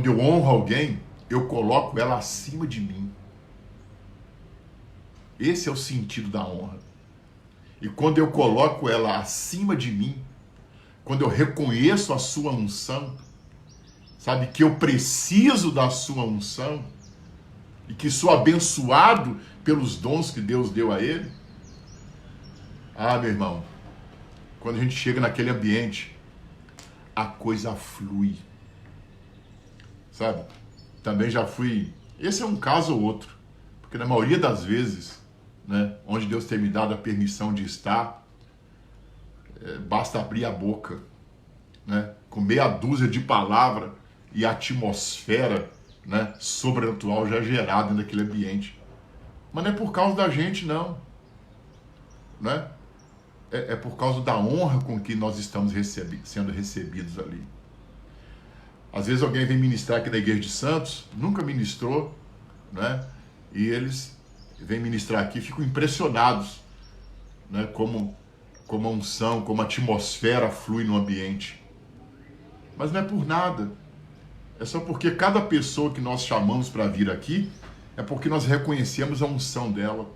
eu honro alguém, eu coloco ela acima de mim. Esse é o sentido da honra. E quando eu coloco ela acima de mim, quando eu reconheço a sua unção, sabe, que eu preciso da sua unção, e que sou abençoado pelos dons que Deus deu a ele. Ah, meu irmão, quando a gente chega naquele ambiente, a coisa flui. Sabe? Também já fui... Esse é um caso ou outro. Porque na maioria das vezes, né, onde Deus tem me dado a permissão de estar, basta abrir a boca, né, com meia dúzia de palavras e a atmosfera, né, sobrenatural já gerada dentro daquele ambiente. Mas não é por causa da gente, não. Né? É por causa da honra com que nós estamos sendo recebidos ali. Às vezes alguém vem ministrar aqui na Igreja de Santos, nunca ministrou, né? E eles vêm ministrar aqui e ficam impressionados, né? Como a unção, como a atmosfera flui no ambiente. Mas não é por nada. É só porque cada pessoa que nós chamamos para vir aqui é porque nós reconhecemos a unção dela.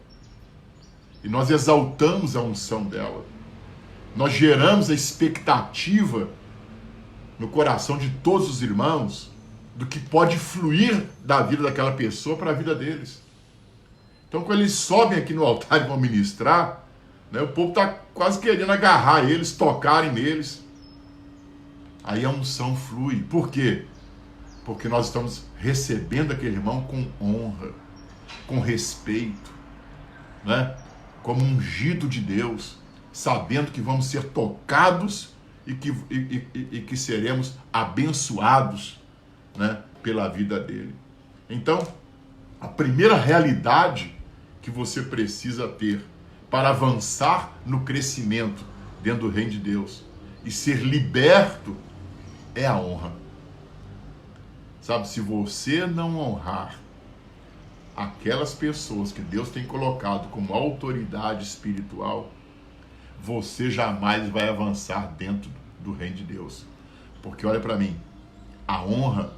E nós exaltamos a unção dela. Nós geramos a expectativa no coração de todos os irmãos do que pode fluir da vida daquela pessoa para a vida deles. Então, quando eles sobem aqui no altar e vão ministrar, né, o povo está quase querendo agarrar eles, tocarem neles. Aí a unção flui. Por quê? Porque nós estamos recebendo aquele irmão com honra, com respeito, né? Como ungido de Deus, sabendo que vamos ser tocados e que seremos abençoados, né, pela vida dele. Então, a primeira realidade que você precisa ter para avançar no crescimento dentro do reino de Deus e ser liberto é a honra. Sabe, se você não honrar aquelas pessoas que Deus tem colocado como autoridade espiritual, você jamais vai avançar dentro do reino de Deus. Porque olha para mim, a honra,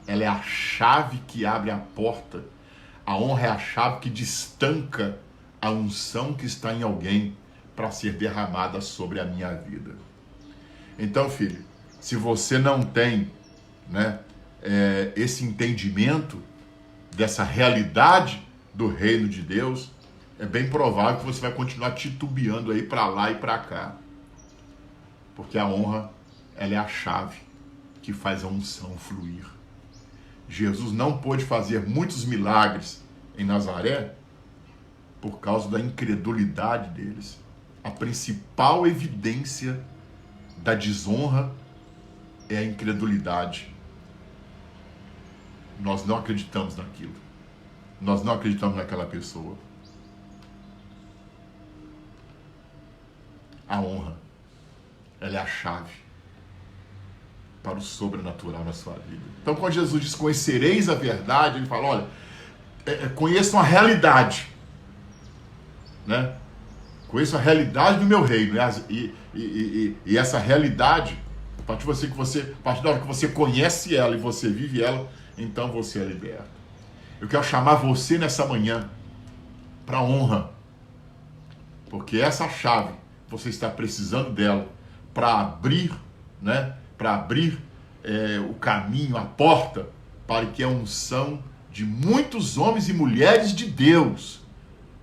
ela é a chave que abre a porta. A honra é a chave que destanca a unção que está em alguém para ser derramada sobre a minha vida. Então, filho, se você não tem, né, esse entendimento dessa realidade do reino de Deus, é bem provável que você vai continuar titubeando aí para lá e para cá. Porque a honra, ela é a chave que faz a unção fluir. Jesus não pôde fazer muitos milagres em Nazaré por causa da incredulidade deles. A principal evidência da desonra é a incredulidade. Nós não acreditamos naquilo. Nós não acreditamos naquela pessoa. A honra, ela é a chave para o sobrenatural na sua vida. Então, quando Jesus diz, conhecereis a verdade, ele fala, olha, conheçam a realidade, né? Conheço a realidade do meu reino, e essa realidade, a partir da hora que você conhece ela e você vive ela, então você é liberto. Eu quero chamar você nessa manhã para a honra, porque essa chave, você está precisando dela para abrir, né? Para abrir o caminho, a porta, para que a unção de muitos homens e mulheres de Deus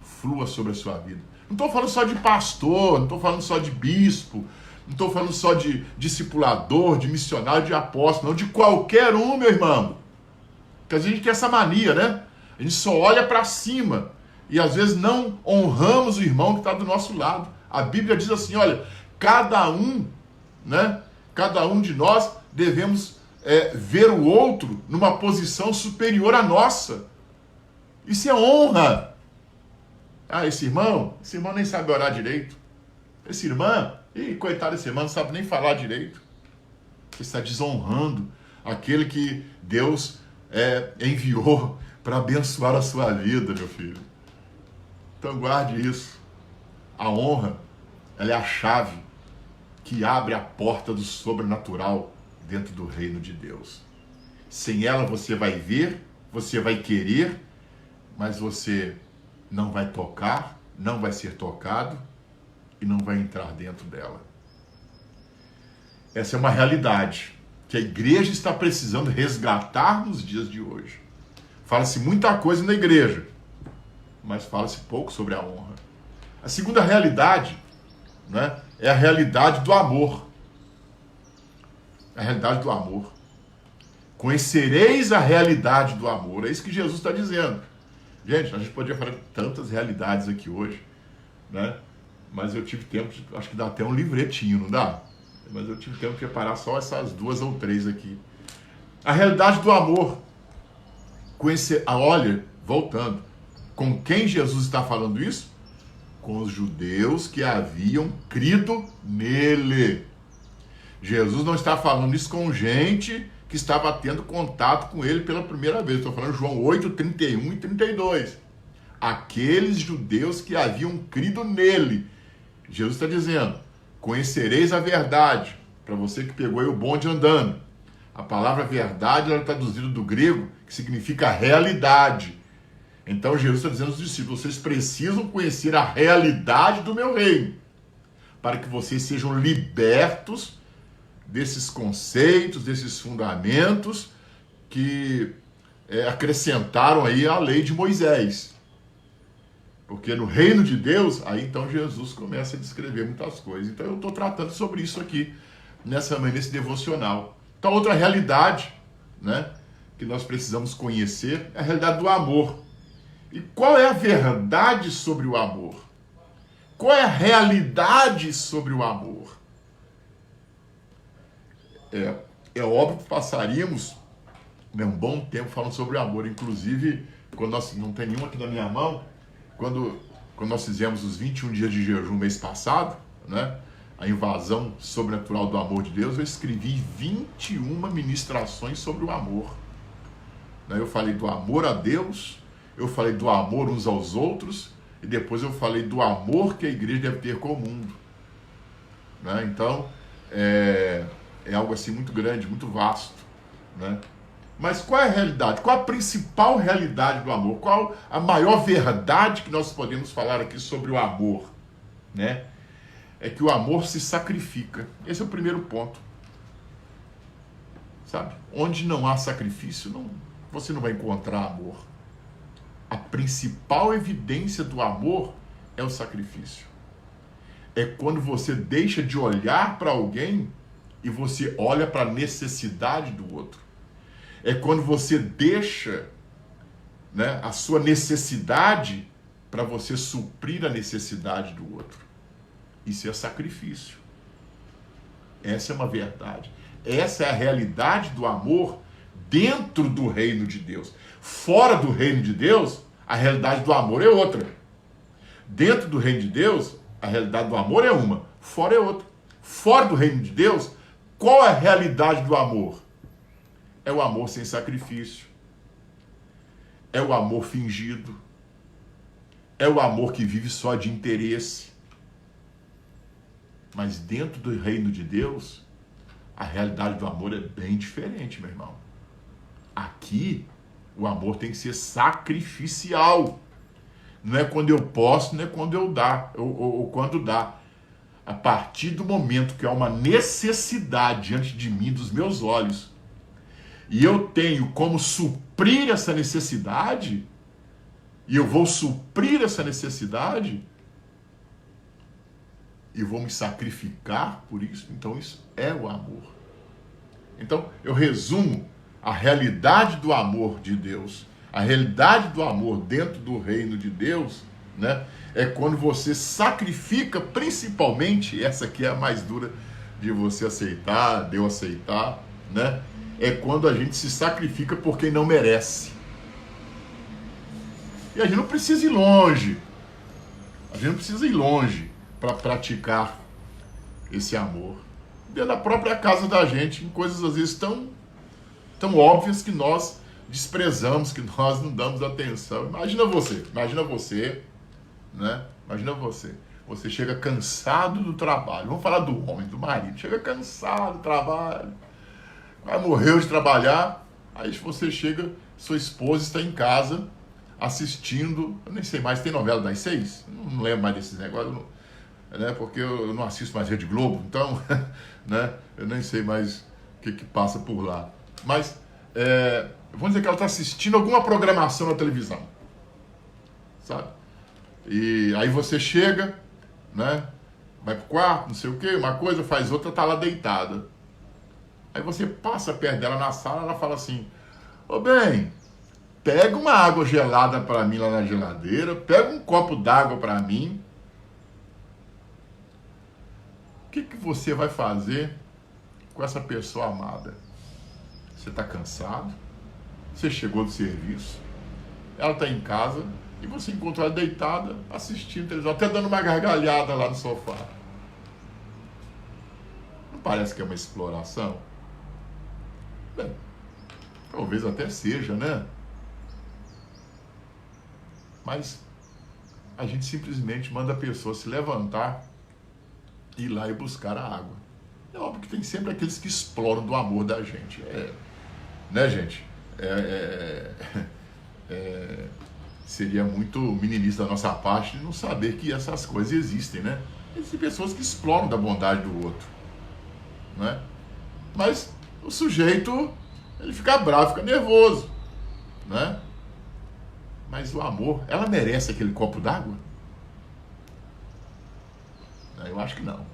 flua sobre a sua vida. Não estou falando só de pastor, não estou falando só de bispo, não estou falando só de discipulador, de missionário, de apóstolo, não, de qualquer um, meu irmão. Porque a gente tem essa mania, né? A gente só olha para cima e às vezes não honramos o irmão que está do nosso lado. A Bíblia diz assim, olha, cada um, né? Cada um de nós devemos ver o outro numa posição superior à nossa. Isso é honra. Ah, esse irmão nem sabe orar direito. Esse irmão, coitado desse irmão, não sabe nem falar direito. Você está desonrando aquele que Deus enviou para abençoar a sua vida, meu filho. Então guarde isso. A honra, ela é a chave que abre a porta do sobrenatural dentro do reino de Deus. Sem ela você vai ver, você vai querer, mas você não vai tocar, não vai ser tocado e não vai entrar dentro dela. Essa é uma realidade que a igreja está precisando resgatar nos dias de hoje. Fala-se muita coisa na igreja, mas fala-se pouco sobre a honra. A segunda realidade, né, é a realidade do amor. A realidade do amor. Conhecereis a realidade do amor. É isso que Jesus está dizendo. Gente, a gente poderia falar de tantas realidades aqui hoje, né? Mas eu tive tempo, acho que dá até um livretinho, não dá? Mas eu tive tempo de preparar só essas 2 ou 3 aqui. A realidade do amor. Olha, voltando. Com quem Jesus está falando isso? Com os judeus que haviam crido nele. Jesus não está falando isso com gente que estava tendo contato com ele pela primeira vez. Estou falando João 8, 31 e 32. Aqueles judeus que haviam crido nele. Jesus está dizendo, conhecereis a verdade. Para você que pegou aí o bonde andando. A palavra verdade, ela é traduzida do grego, que significa realidade. Então Jesus está dizendo aos discípulos, vocês precisam conhecer a realidade do meu reino, para que vocês sejam libertos desses conceitos, desses fundamentos que acrescentaram aí a lei de Moisés. Porque no reino de Deus, aí então Jesus começa a descrever muitas coisas. Então eu estou tratando sobre isso aqui, nesse devocional. Então outra realidade, né, que nós precisamos conhecer é a realidade do amor. E qual é a verdade sobre o amor? Qual é a realidade sobre o amor? É óbvio que passaríamos né, um bom tempo falando sobre o amor. Inclusive, quando nós, não tem nenhum aqui na minha mão, quando nós fizemos os 21 dias de jejum mês passado, né, a invasão sobrenatural do amor de Deus, eu escrevi 21 ministrações sobre o amor. Né, eu falei do amor a Deus, eu falei do amor uns aos outros, e depois eu falei do amor que a igreja deve ter com o mundo. Né, então, é algo assim muito grande, muito vasto. Né? Mas qual é a realidade? Qual a principal realidade do amor? Qual a maior verdade que nós podemos falar aqui sobre o amor? Né? É que o amor se sacrifica. Esse é o primeiro ponto. Sabe? Onde não há sacrifício, você não vai encontrar amor. A principal evidência do amor é o sacrifício. É quando você deixa de olhar para alguém e você olha para a necessidade do outro. É quando você deixa, né, a sua necessidade para você suprir a necessidade do outro. Isso é sacrifício. Essa é uma verdade. Essa é a realidade do amor dentro do reino de Deus. Fora do reino de Deus, a realidade do amor é outra. Dentro do reino de Deus, a realidade do amor é uma, fora é outra. Fora do reino de Deus, qual é a realidade do amor? É o amor sem sacrifício. É o amor fingido. É o amor que vive só de interesse. Mas dentro do reino de Deus, a realidade do amor é bem diferente, meu irmão. Aqui, o amor tem que ser sacrificial. Não é quando eu posso, não é quando eu dá, ou quando dá. A partir do momento que há uma necessidade diante de mim, dos meus olhos, e eu tenho como suprir essa necessidade, e eu vou suprir essa necessidade, e vou me sacrificar por isso, então isso é o amor. Então, eu resumo a realidade do amor de Deus, a realidade do amor dentro do reino de Deus, né, é quando você sacrifica, principalmente, essa aqui é a mais dura de você aceitar, de eu aceitar, né, é quando a gente se sacrifica por quem não merece. E a gente não precisa ir longe, para praticar esse amor. Dentro da própria casa da gente, em coisas às vezes tão óbvias que nós desprezamos, que nós não damos atenção. Imagina você, né? Imagina você. Você chega cansado do trabalho. Vamos falar do homem, do marido. Chega cansado do trabalho. Morreu de trabalhar. Aí você chega, sua esposa está em casa assistindo. Eu nem sei mais, tem novela das 6? Não lembro mais desses negócios. Né? Porque eu não assisto mais Rede Globo. Então, né? Eu nem sei mais o que passa por lá. Mas, vamos dizer que ela está assistindo alguma programação na televisão. Sabe? E aí você chega, né? Vai pro quarto, não sei o quê, uma coisa, faz outra, tá lá deitada. Aí você passa perto dela na sala, ela fala assim: ô bem, pega uma água gelada para mim lá na geladeira, pega um copo d'água para mim. O que você vai fazer com essa pessoa amada? Você está cansado, você chegou do serviço, ela está em casa e você encontrou ela deitada, assistindo televisão, até dando uma gargalhada lá no sofá. Não parece que é uma exploração? Bem, talvez até seja, né? Mas a gente simplesmente manda a pessoa se levantar, ir lá e buscar a água. É óbvio que tem sempre aqueles que exploram do amor da gente. Né, gente? Seria muito meninista da nossa parte não saber que essas coisas existem, né? Existem pessoas que exploram da bondade do outro, né? Mas o sujeito, ele fica bravo, fica nervoso, né? Mas o amor, ela merece aquele copo d'água? Eu acho que não.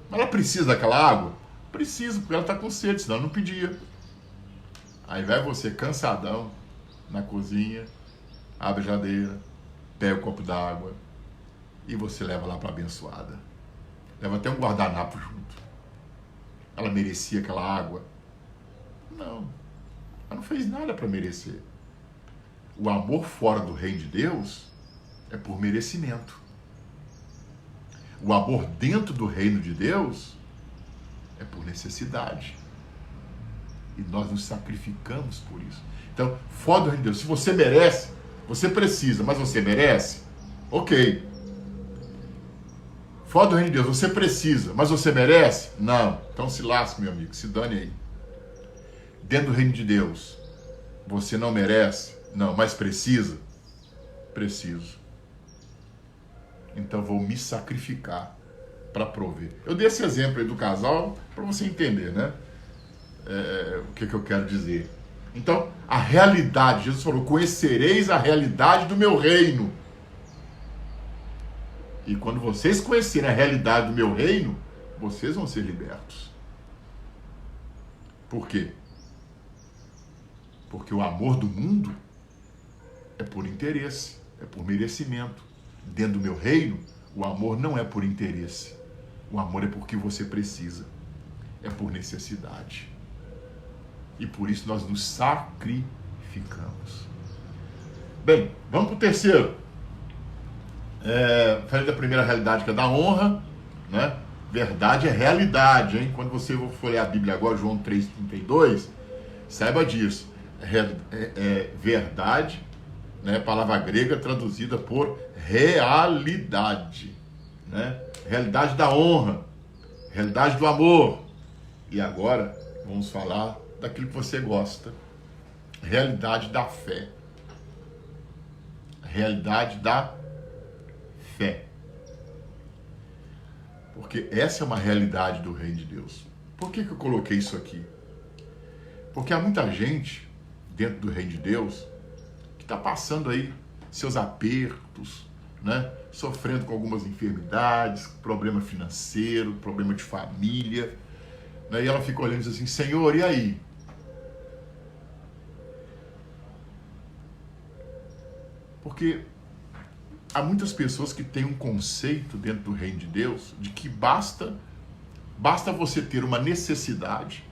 Mas ela precisa daquela água? Precisa, porque ela está com sede, senão ela não pedia. Aí vai você cansadão na cozinha, abre a geladeira, pega o copo d'água e você leva lá para a abençoada. Leva até um guardanapo junto. Ela merecia aquela água? Não. Ela não fez nada para merecer. O amor fora do reino de Deus é por merecimento. O amor dentro do reino de Deus é por necessidade. E nós nos sacrificamos por isso. Então, fora do reino de Deus, se você merece, você precisa, mas você merece? Ok. Fora do reino de Deus, você precisa, mas você merece? Não. Então se lasque, meu amigo, se dane aí. Dentro do reino de Deus, você não merece? Não, mas precisa? Preciso. Então vou me sacrificar para prover. Eu dei esse exemplo aí do casal para você entender, né? O que eu quero dizer. Então, a realidade, Jesus falou, conhecereis a realidade do meu reino. E quando vocês conhecerem a realidade do meu reino, vocês vão ser libertos. Por quê? Porque o amor do mundo é por interesse, é por merecimento. Dentro do meu reino, o amor não é por interesse. O amor é porque você precisa. É por necessidade. E por isso nós nos sacrificamos. Bem, vamos para o terceiro. Falei da primeira realidade, que é da honra, né? Verdade é realidade, hein? Quando você for ler a Bíblia agora, João 3,32, saiba disso. Verdade, né? Palavra grega traduzida por realidade, né? Realidade da honra, realidade do amor. E agora vamos falar daquilo que você gosta. Realidade da fé. Realidade da fé. Porque essa é uma realidade do reino de Deus. Por que eu coloquei isso aqui? Porque há muita gente dentro do reino de Deus que está passando aí seus apertos, né? Sofrendo com algumas enfermidades, problema financeiro, problema de família, né? E ela fica olhando e diz assim, Senhor, e aí? Porque há muitas pessoas que têm um conceito dentro do reino de Deus de que basta você ter uma necessidade,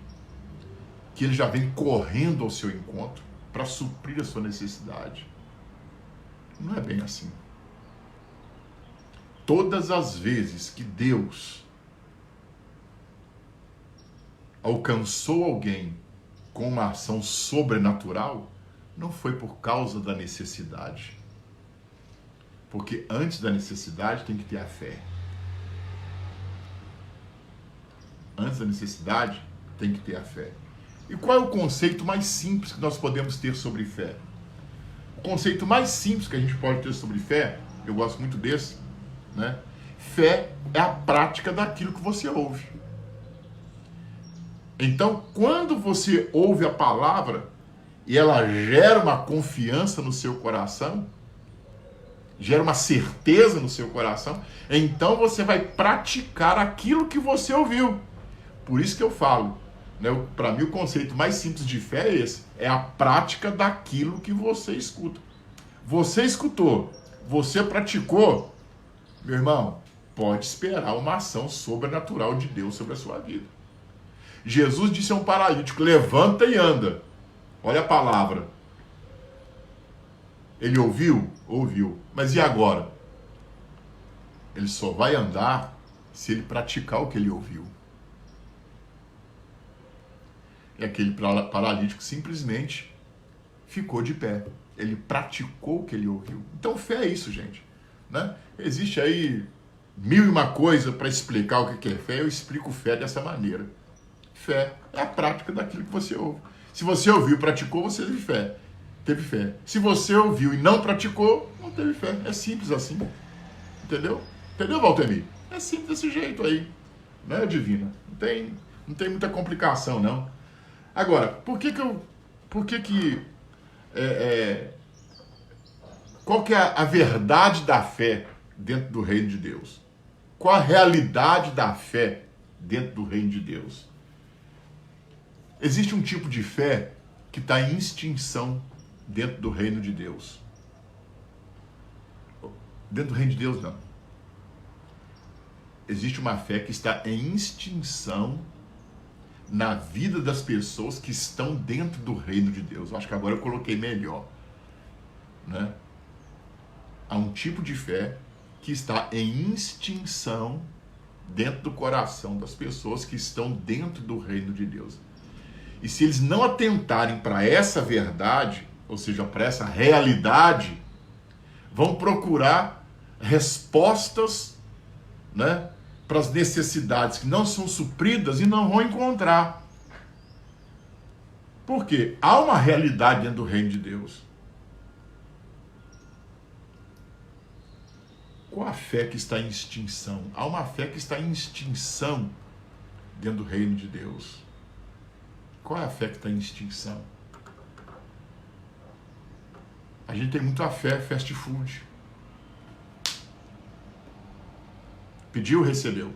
que ele já vem correndo ao seu encontro para suprir a sua necessidade. Não é bem assim. Todas as vezes que Deus alcançou alguém com uma ação sobrenatural, não foi por causa da necessidade. Porque antes da necessidade tem que ter a fé. Antes da necessidade tem que ter a fé. E qual é o conceito mais simples que nós podemos ter sobre fé? O conceito mais simples que a gente pode ter sobre fé, eu gosto muito desse, né? Fé é a prática daquilo que você ouve. Então, quando você ouve a palavra e ela gera uma confiança no seu coração, gera uma certeza no seu coração, então você vai praticar aquilo que você ouviu. Por isso que eu falo, né? Para mim o conceito mais simples de fé é esse, é a prática daquilo que você escuta. Você escutou, você praticou, meu irmão, pode esperar uma ação sobrenatural de Deus sobre a sua vida. Jesus disse a um paralítico, levanta e anda. Olha a palavra. Ele ouviu? Ouviu. Mas e agora? Ele só vai andar se ele praticar o que ele ouviu. E aquele paralítico simplesmente ficou de pé. Ele praticou o que ele ouviu. Então fé é isso, gente, né? Existe aí 1001 coisa para explicar o que é fé. Eu explico fé dessa maneira. Fé é a prática daquilo que você ouve. Se você ouviu e praticou, você teve fé. Teve fé. Se você ouviu e não praticou, não teve fé. É simples assim. Entendeu? Entendeu, Valtemir? É simples desse jeito aí. Não é, Divina? Não tem muita complicação, não. Agora, qual que é a verdade da fé dentro do reino de Deus? Qual a realidade da fé dentro do reino de Deus? Existe um tipo de fé que está em extinção dentro do reino de Deus. Dentro do reino de Deus, não. Existe uma fé que está em extinção na vida das pessoas que estão dentro do reino de Deus. Eu acho que agora eu coloquei melhor, né? Há um tipo de fé que está em extinção dentro do coração das pessoas que estão dentro do reino de Deus. E se eles não atentarem para essa verdade, ou seja, para essa realidade, vão procurar respostas, né, para as necessidades que não são supridas e não vão encontrar. Por quê? Há uma realidade dentro do reino de Deus. Qual a fé que está em extinção? Há uma fé que está em extinção dentro do reino de Deus. Qual é a fé que está em extinção? A gente tem muita fé fast food. Pediu, recebeu.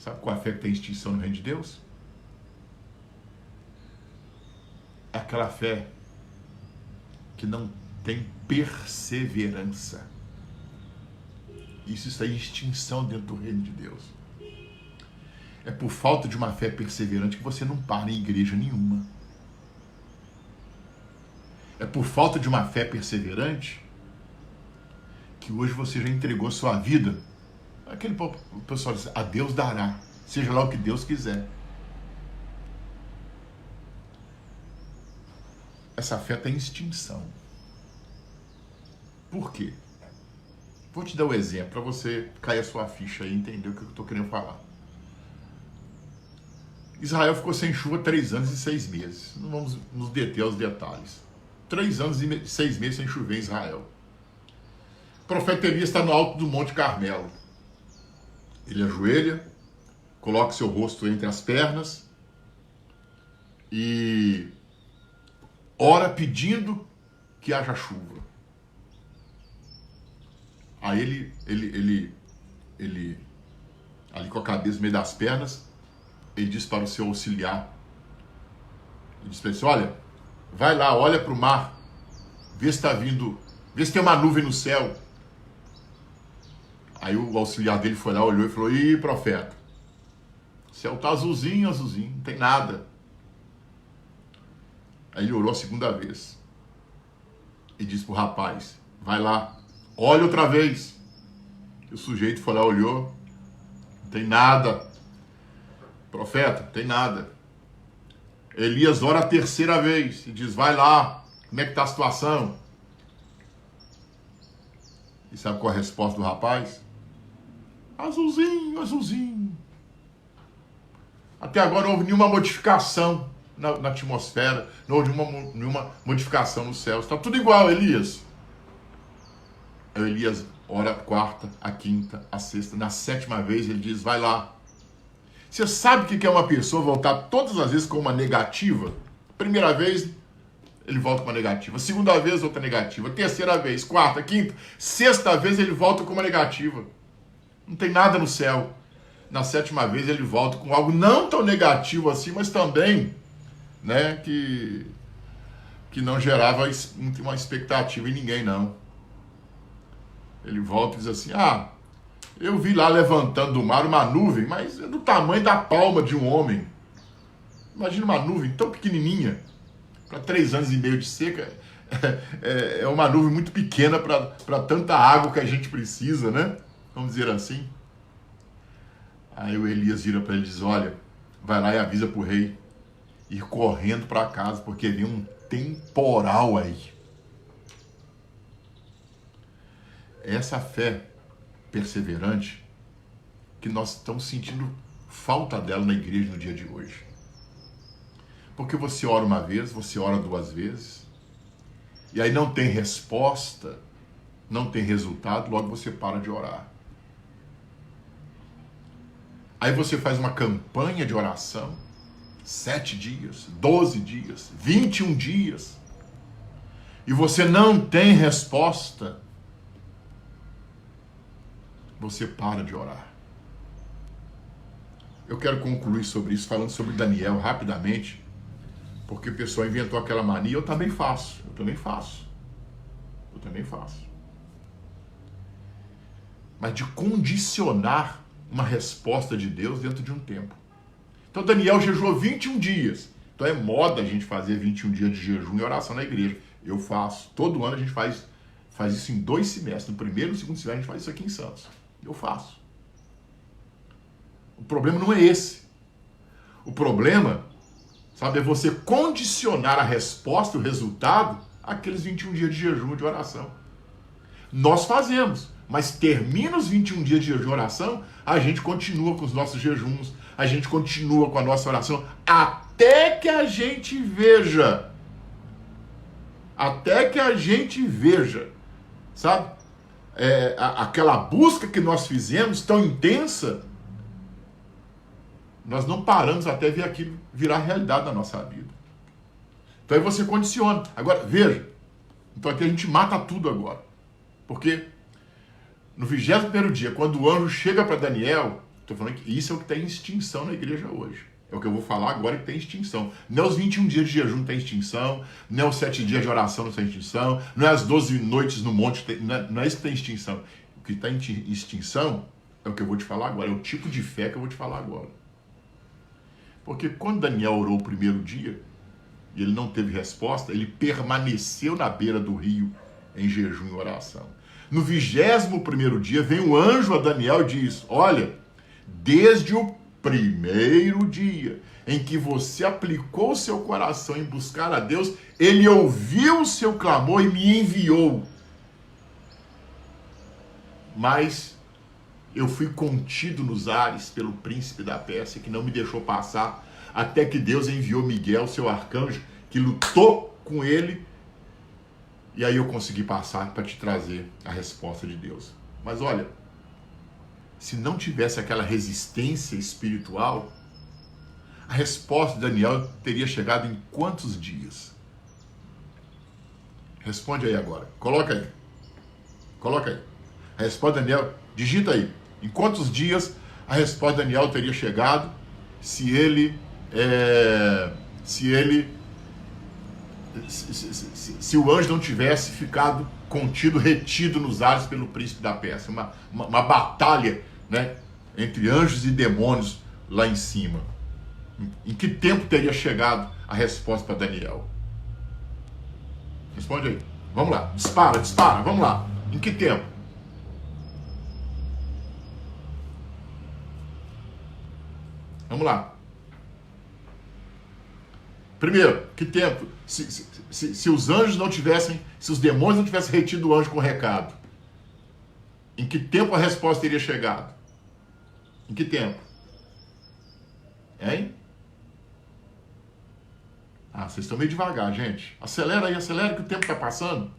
Sabe qual é a fé que tem extinção no reino de Deus? É aquela fé que não tem perseverança. Isso está em extinção dentro do reino de Deus. É por falta de uma fé perseverante que você não para em igreja nenhuma. É por falta de uma fé perseverante que hoje você já entregou sua vida. Aquele pessoal diz, a Deus dará, seja lá o que Deus quiser. Essa fé está em extinção. Por quê? Vou te dar um exemplo para você cair a sua ficha e entender o que eu estou querendo falar. Israel ficou sem chuva 3 anos e 6 meses. Não vamos nos deter aos detalhes. 3 anos e 6 meses sem chover em Israel. O profeta Elias está no alto do Monte Carmelo. Ele ajoelha, coloca seu rosto entre as pernas e ora pedindo que haja chuva. Aí ele ali com a cabeça no meio das pernas, ele diz para o seu auxiliar, ele diz para ele, olha, vai lá, olha para o mar, vê se está vindo, vê se tem uma nuvem no céu. Aí o auxiliar dele foi lá, olhou e falou, ih, profeta, o céu está azulzinho, azulzinho, não tem nada. Aí ele orou a segunda vez e disse para o rapaz, vai lá, olha outra vez. E o sujeito foi lá, olhou, não tem nada. Profeta, não tem nada. Elias ora a terceira vez e diz, vai lá, como é que está a situação? E sabe qual é a resposta do rapaz? Azulzinho, azulzinho. Até agora não houve nenhuma modificação na atmosfera, não houve nenhuma modificação no céu. Está tudo igual, Elias. Aí Elias ora a quarta, a quinta, a sexta. Na 7ª vez ele diz, vai lá. Você sabe o que é uma pessoa voltar todas as vezes com uma negativa? Primeira vez, ele volta com uma negativa. Segunda vez, outra negativa. Terceira vez, quarta, quinta. 6ª vez, ele volta com uma negativa. Não tem nada no céu. Na 7ª vez, ele volta com algo não tão negativo assim, mas também, né, que não gerava uma expectativa em ninguém, não. Ele volta e diz assim, eu vi lá levantando do mar uma nuvem, mas é do tamanho da palma de um homem. Imagina uma nuvem tão pequenininha, para 3 anos e meio de seca, é uma nuvem muito pequena para tanta água que a gente precisa, né? Vamos dizer assim. Aí o Elias vira para ele e diz, olha, vai lá e avisa para o rei ir correndo para casa, porque vem um temporal aí. Essa fé perseverante que nós estamos sentindo falta dela na igreja no dia de hoje. Porque você ora uma vez, você ora 2 vezes, e aí não tem resposta, não tem resultado, logo você para de orar. Aí você faz uma campanha de oração, 7 dias, 12 dias, 21 dias, e você não tem resposta, você para de orar. Eu quero concluir sobre isso, falando sobre Daniel rapidamente, porque o pessoal inventou aquela mania, eu também faço. Mas de condicionar uma resposta de Deus dentro de um tempo. Então Daniel jejuou 21 dias. Então é moda a gente fazer 21 dias de jejum e oração na igreja. Eu faço. Todo ano a gente faz isso em 2 semestres. No primeiro e no segundo semestre a gente faz isso aqui em Santos. Eu faço. O problema não é esse. O problema, sabe, é você condicionar a resposta, o resultado, àqueles 21 dias de jejum e de oração. Nós fazemos, mas termina os 21 dias de jejum e oração, a gente continua com os nossos jejuns, a gente continua com a nossa oração, até que a gente veja. Até que a gente veja, sabe? Aquela busca que nós fizemos tão intensa, nós não paramos até ver aquilo virar realidade na nossa vida. Então aí você condiciona. Agora, veja. Então aqui a gente mata tudo agora. Porque no 21º dia, quando o anjo chega para Daniel, estou falando que isso é o que está em extinção na igreja hoje. É o que eu vou falar agora que tem extinção. Não é os 21 dias de jejum que tem extinção, não é os 7 dias de oração que tem extinção, não é as 12 noites no monte, não é isso que tem extinção. O que está em extinção é o que eu vou te falar agora, é o tipo de fé que eu vou te falar agora. Porque quando Daniel orou o primeiro dia, e ele não teve resposta, ele permaneceu na beira do rio em jejum e oração. No 21º dia, vem um anjo a Daniel e diz: olha, desde o primeiro dia em que você aplicou o seu coração em buscar a Deus, ele ouviu o seu clamor e me enviou. Mas eu fui contido nos ares pelo príncipe da Pérsia, que não me deixou passar, até que Deus enviou Miguel, seu arcanjo, que lutou com ele, e aí eu consegui passar para te trazer a resposta de Deus. Mas olha, se não tivesse aquela resistência espiritual, a resposta de Daniel teria chegado em quantos dias? Responde aí agora. Coloca aí. Coloca aí. A resposta de Daniel, digita aí. Em quantos dias a resposta de Daniel teria chegado se o anjo não tivesse ficado contido, retido nos ares pelo príncipe da Pérsia? Uma batalha, né, entre anjos e demônios lá em cima. Em que tempo teria chegado a resposta para Daniel? Responde aí. Vamos lá. Dispara, vamos lá. Em que tempo? Vamos lá. Primeiro, que tempo? Se os anjos não tivessem, se os demônios não tivessem retido o anjo com o recado, em que tempo a resposta teria chegado? Em que tempo? Hein? Ah, vocês estão meio devagar, gente. Acelera aí, acelera que o tempo está passando.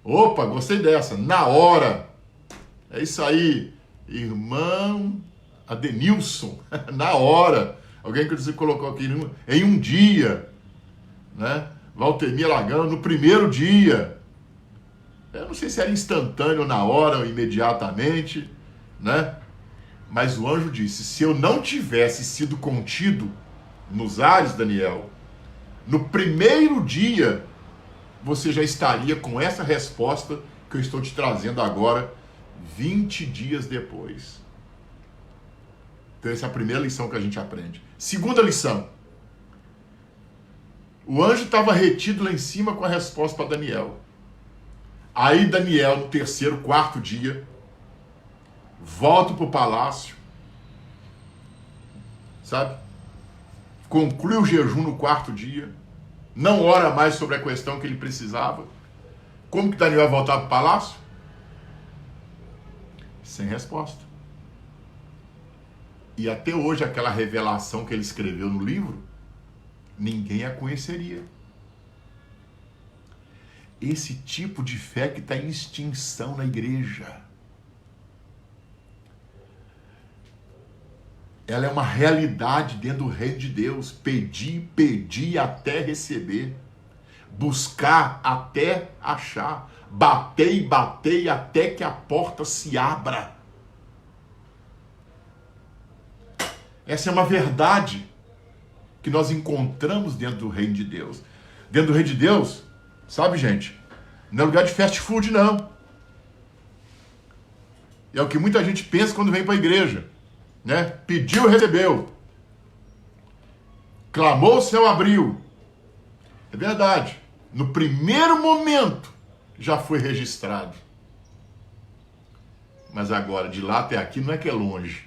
Opa, gostei dessa. Na hora. É isso aí, irmão Adenilson. Na hora. Alguém que você colocou aqui em um dia, né? Valtemir Lagano, no primeiro dia. Eu não sei se era instantâneo, na hora ou imediatamente, né? Mas o anjo disse: se eu não tivesse sido contido nos ares, Daniel, no primeiro dia, você já estaria com essa resposta que eu estou te trazendo agora, 20 dias depois. Então essa é a primeira lição que a gente aprende. Segunda lição. O anjo estava retido lá em cima com a resposta para Daniel. Aí Daniel, no terceiro, quarto dia, volta para o palácio, sabe? Conclui o jejum no quarto dia, não ora mais sobre a questão que ele precisava. Como que Daniel voltava para o palácio? Sem resposta. E até hoje aquela revelação que ele escreveu no livro, ninguém a conheceria. Esse tipo de fé que está em extinção na igreja. Ela é uma realidade dentro do reino de Deus. Pedir até receber. Buscar até achar. Batei até que a porta se abra. Essa é uma verdade que nós encontramos dentro do reino de Deus. Dentro do reino de Deus, sabe, gente, não é lugar de fast food, não. É o que muita gente pensa quando vem para a igreja, né? Pediu, recebeu. Clamou, o céu abriu. É verdade. No primeiro momento já foi registrado. Mas agora, de lá até aqui, não é que é longe.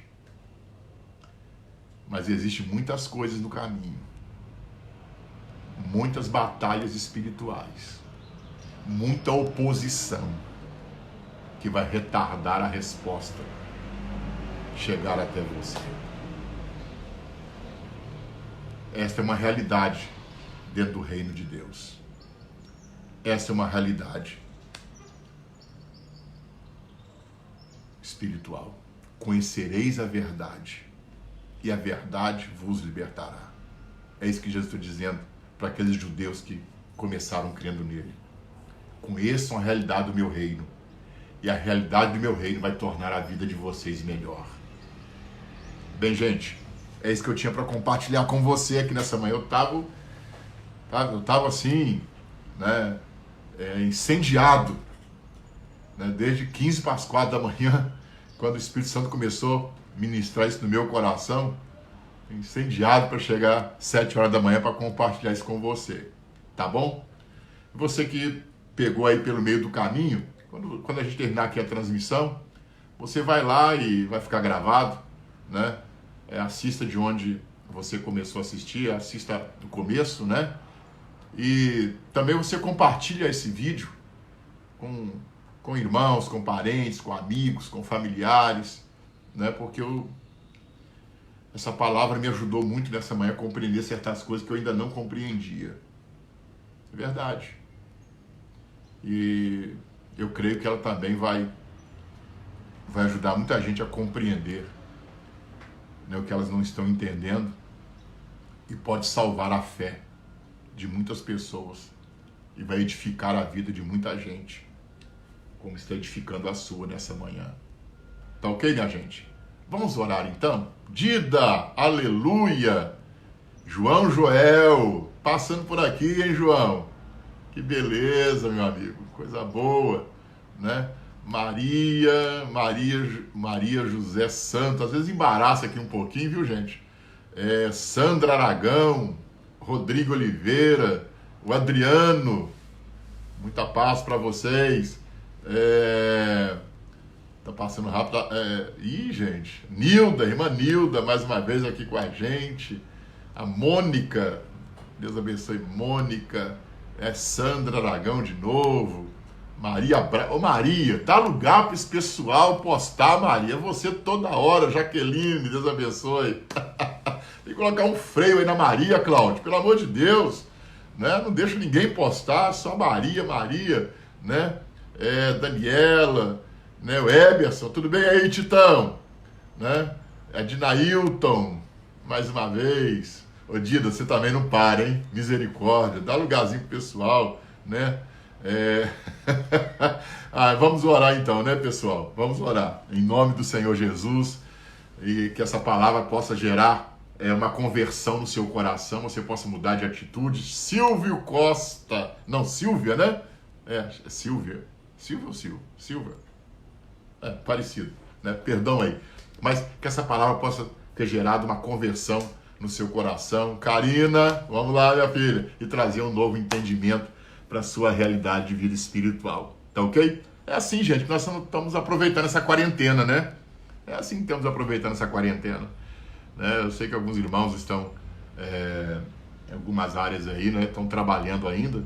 Mas existem muitas coisas no caminho. Muitas batalhas espirituais. Muita oposição que vai retardar a resposta chegar até você. Esta é uma realidade dentro do reino de Deus. Essa é uma realidade espiritual. Conhecereis a verdade, e a verdade vos libertará. É isso que Jesus está dizendo para aqueles judeus que começaram crendo nele. Conheçam a realidade do meu reino, e a realidade do meu reino vai tornar a vida de vocês melhor. Bem, gente, é isso que eu tinha para compartilhar com você aqui nessa manhã. Eu tava assim, né, incendiado, né, desde 15 para as 4 da manhã, quando o Espírito Santo começou a ministrar isso no meu coração, incendiado para chegar às 7 horas da manhã para compartilhar isso com você, tá bom? Você que pegou aí pelo meio do caminho, quando a gente terminar aqui a transmissão, você vai lá e vai ficar gravado, né? Assista de onde você começou a assistir, assista do começo, né? E também você compartilha esse vídeo com irmãos, com parentes, com amigos, com familiares, né? Porque essa palavra me ajudou muito nessa manhã a compreender certas coisas que eu ainda não compreendia. É verdade. E eu creio que ela também vai ajudar muita gente a compreender, né, o que elas não estão entendendo, e pode salvar a fé de muitas pessoas e vai edificar a vida de muita gente, como está edificando a sua nessa manhã. Tá ok, minha gente? Vamos orar então? Dida, aleluia! João Joel, passando por aqui, hein, João? Que beleza, meu amigo, coisa boa, né? Maria José Santos, às vezes embaraça aqui um pouquinho, viu, gente? Sandra Aragão, Rodrigo Oliveira, o Adriano, muita paz para vocês. Tá passando rápido. Gente, Nilda, irmã Nilda, mais uma vez aqui com a gente. A Mônica, Deus abençoe, Mônica. Sandra Aragão de novo. Maria, dá lugar para esse pessoal postar, Maria. Você toda hora, Jaqueline, Deus abençoe. Tem que colocar um freio aí na Maria, Cláudio, pelo amor de Deus, né? Não deixa ninguém postar, só Maria, né? Daniela, né? O Eberson, tudo bem aí, Titão? Né? Dinailton, mais uma vez. Ô Dida, você também não para, hein? Misericórdia, dá lugarzinho pro pessoal, né? Vamos orar então, né, pessoal? Vamos orar em nome do Senhor Jesus, e que essa palavra possa gerar uma conversão no seu coração, você possa mudar de atitude. Silvio Costa, não, Silvia, né? Silvia ou Silvia? Parecido, né? Perdão aí, mas que essa palavra possa ter gerado uma conversão no seu coração. Karina, vamos lá, minha filha, e trazer um novo entendimento para a sua realidade de vida espiritual, tá ok? É assim, gente, que nós estamos aproveitando essa quarentena, né? É assim que estamos aproveitando essa quarentena, né? Eu sei que alguns irmãos estão em algumas áreas aí, né? Estão trabalhando ainda,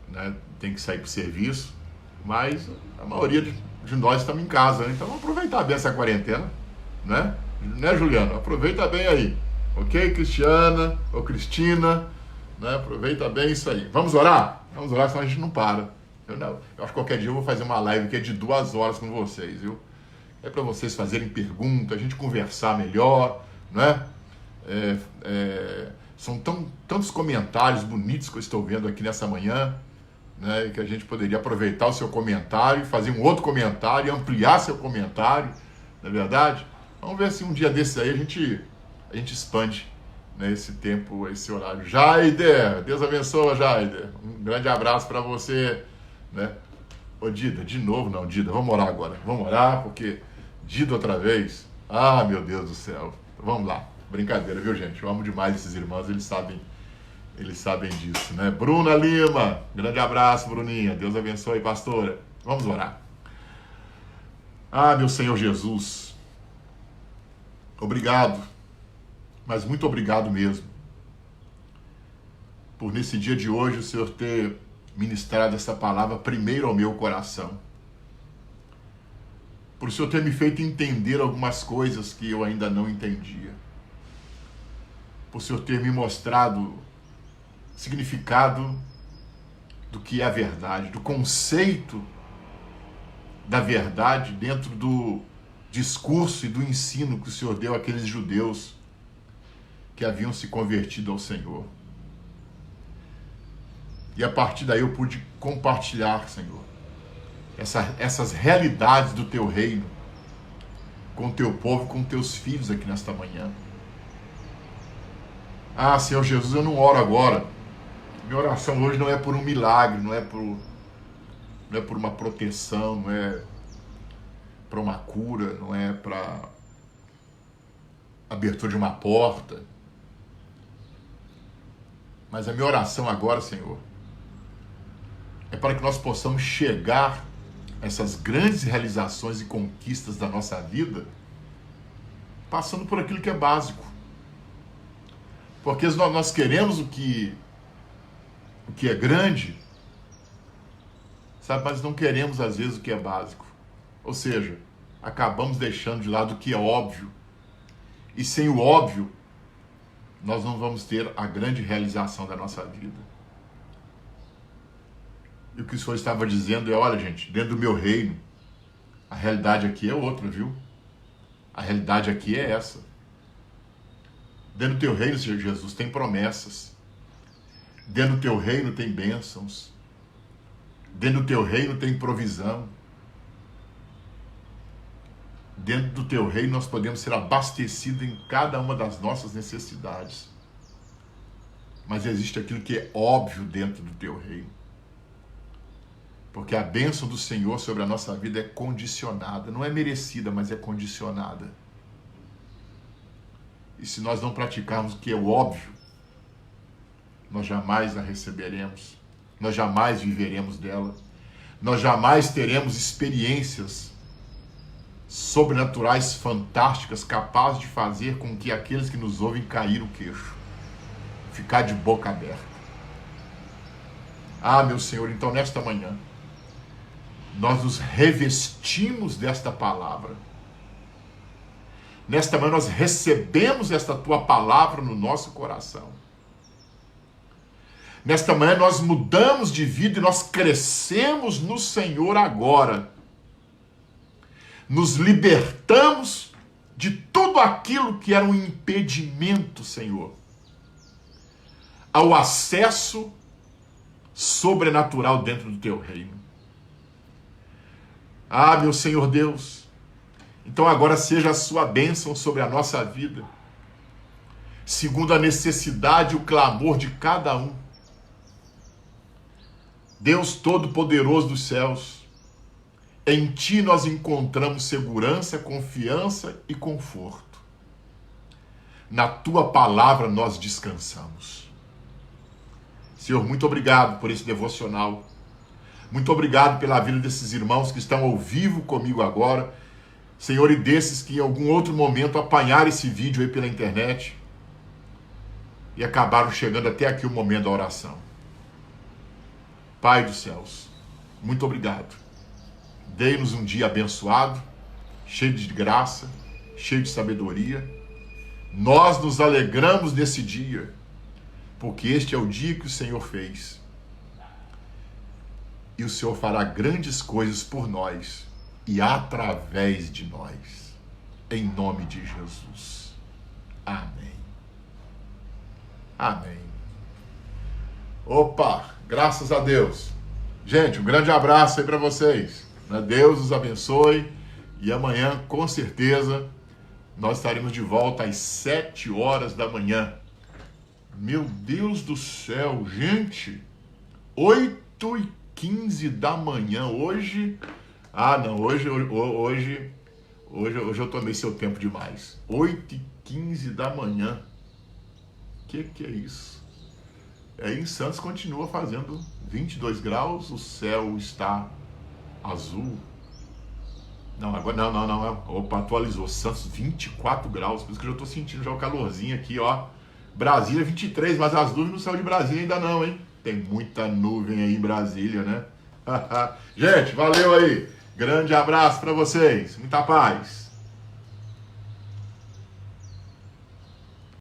né? Tem que sair para o serviço, mas a maioria de nós estamos em casa, né? Então vamos aproveitar bem essa quarentena, né? Né, Juliano? Aproveita bem aí, ok, Cristiana ou Cristina, né? Aproveita bem isso aí. Vamos orar? Vamos orar, senão a gente não para. Eu acho que qualquer dia eu vou fazer uma live que é de 2 horas com vocês, viu? É para vocês fazerem perguntas, a gente conversar melhor, né? São tantos comentários bonitos que eu estou vendo aqui nessa manhã, né? Que a gente poderia aproveitar o seu comentário, fazer um outro comentário, ampliar seu comentário, não é verdade? Vamos ver se um dia desses aí a gente expande, né, esse tempo, esse horário. Jaider, Deus abençoe, Jaider. Um grande abraço para você, né? Ô Dida, de novo não, Dida, vamos orar agora. Vamos orar, porque Dida outra vez. Ah, meu Deus do céu. Vamos lá. Brincadeira, viu, gente? Eu amo demais esses irmãos, eles sabem disso, né? Bruna Lima, grande abraço, Bruninha. Deus abençoe, pastora. Vamos orar. Ah, meu Senhor Jesus, obrigado, mas muito obrigado mesmo, por nesse dia de hoje o Senhor ter ministrado essa palavra primeiro ao meu coração. Por o Senhor ter me feito entender algumas coisas que eu ainda não entendia. Por o Senhor ter me mostrado o significado do que é a verdade, do conceito da verdade dentro do discurso e do ensino que o Senhor deu àqueles judeus que haviam se convertido ao Senhor. E a partir daí eu pude compartilhar, Senhor, essas realidades do Teu reino com o Teu povo, com Teus filhos aqui nesta manhã. Ah, Senhor Jesus, eu não oro agora. Minha oração hoje não é por um milagre, não é por uma proteção, não é para uma cura, não é para abertura de uma porta. Mas a minha oração agora, Senhor, é para que nós possamos chegar a essas grandes realizações e conquistas da nossa vida, passando por aquilo que é básico. Porque nós queremos o que é grande, sabe, mas não queremos às vezes o que é básico. Ou seja, acabamos deixando de lado o que é óbvio. E sem o óbvio, nós não vamos ter a grande realização da nossa vida. E o que o Senhor estava dizendo é, olha gente, dentro do meu reino, a realidade aqui é outra, viu? A realidade aqui é essa. Dentro do teu reino, Senhor Jesus, tem promessas. Dentro do teu reino tem bênçãos. Dentro do teu reino tem provisão. Dentro do teu reino nós podemos ser abastecidos em cada uma das nossas necessidades. Mas existe aquilo que é óbvio dentro do teu reino. Porque a bênção do Senhor sobre a nossa vida é condicionada. Não é merecida, mas é condicionada. E se nós não praticarmos o que é o óbvio, nós jamais a receberemos. Nós jamais viveremos dela. Nós jamais teremos experiências sobrenaturais, fantásticas, capazes de fazer com que aqueles que nos ouvem cair o queixo, ficar de boca aberta. Ah, meu Senhor, então nesta manhã, nós nos revestimos desta palavra. Nesta manhã nós recebemos esta Tua palavra no nosso coração. Nesta manhã nós mudamos de vida e nós crescemos no Senhor agora. Nos libertamos de tudo aquilo que era um impedimento, Senhor, ao acesso sobrenatural dentro do Teu reino. Ah, meu Senhor Deus, então agora seja a Sua bênção sobre a nossa vida, segundo a necessidade e o clamor de cada um. Deus Todo-Poderoso dos céus, em Ti nós encontramos segurança, confiança e conforto. Na Tua palavra nós descansamos. Senhor, muito obrigado por esse devocional. Muito obrigado pela vida desses irmãos que estão ao vivo comigo agora. Senhor, e desses que em algum outro momento apanharam esse vídeo aí pela internet e acabaram chegando até aqui o momento da oração. Pai dos céus, muito obrigado. Dei-nos um dia abençoado, cheio de graça, cheio de sabedoria. Nós nos alegramos nesse dia, porque este é o dia que o Senhor fez. E o Senhor fará grandes coisas por nós e através de nós. Em nome de Jesus. Amém. Amém. Opa, graças a Deus. Gente, um grande abraço aí para vocês. Deus os abençoe. E amanhã, com certeza, nós estaremos de volta às 7 horas da manhã. Meu Deus do céu, gente. 8h15 da manhã. Hoje... Ah, não. Hoje eu tomei seu tempo demais. 8h15. 15 da manhã. Que é isso? Aí em Santos continua fazendo 22 graus, o céu está azul. Não, agora não. Opa, atualizou. Santos 24 graus, por isso que eu já tô sentindo já o calorzinho aqui, ó. Brasília 23, mas as nuvens no céu de Brasília ainda não, hein? Tem muita nuvem aí em Brasília, né? Gente, valeu aí. Grande abraço para vocês. Muita paz.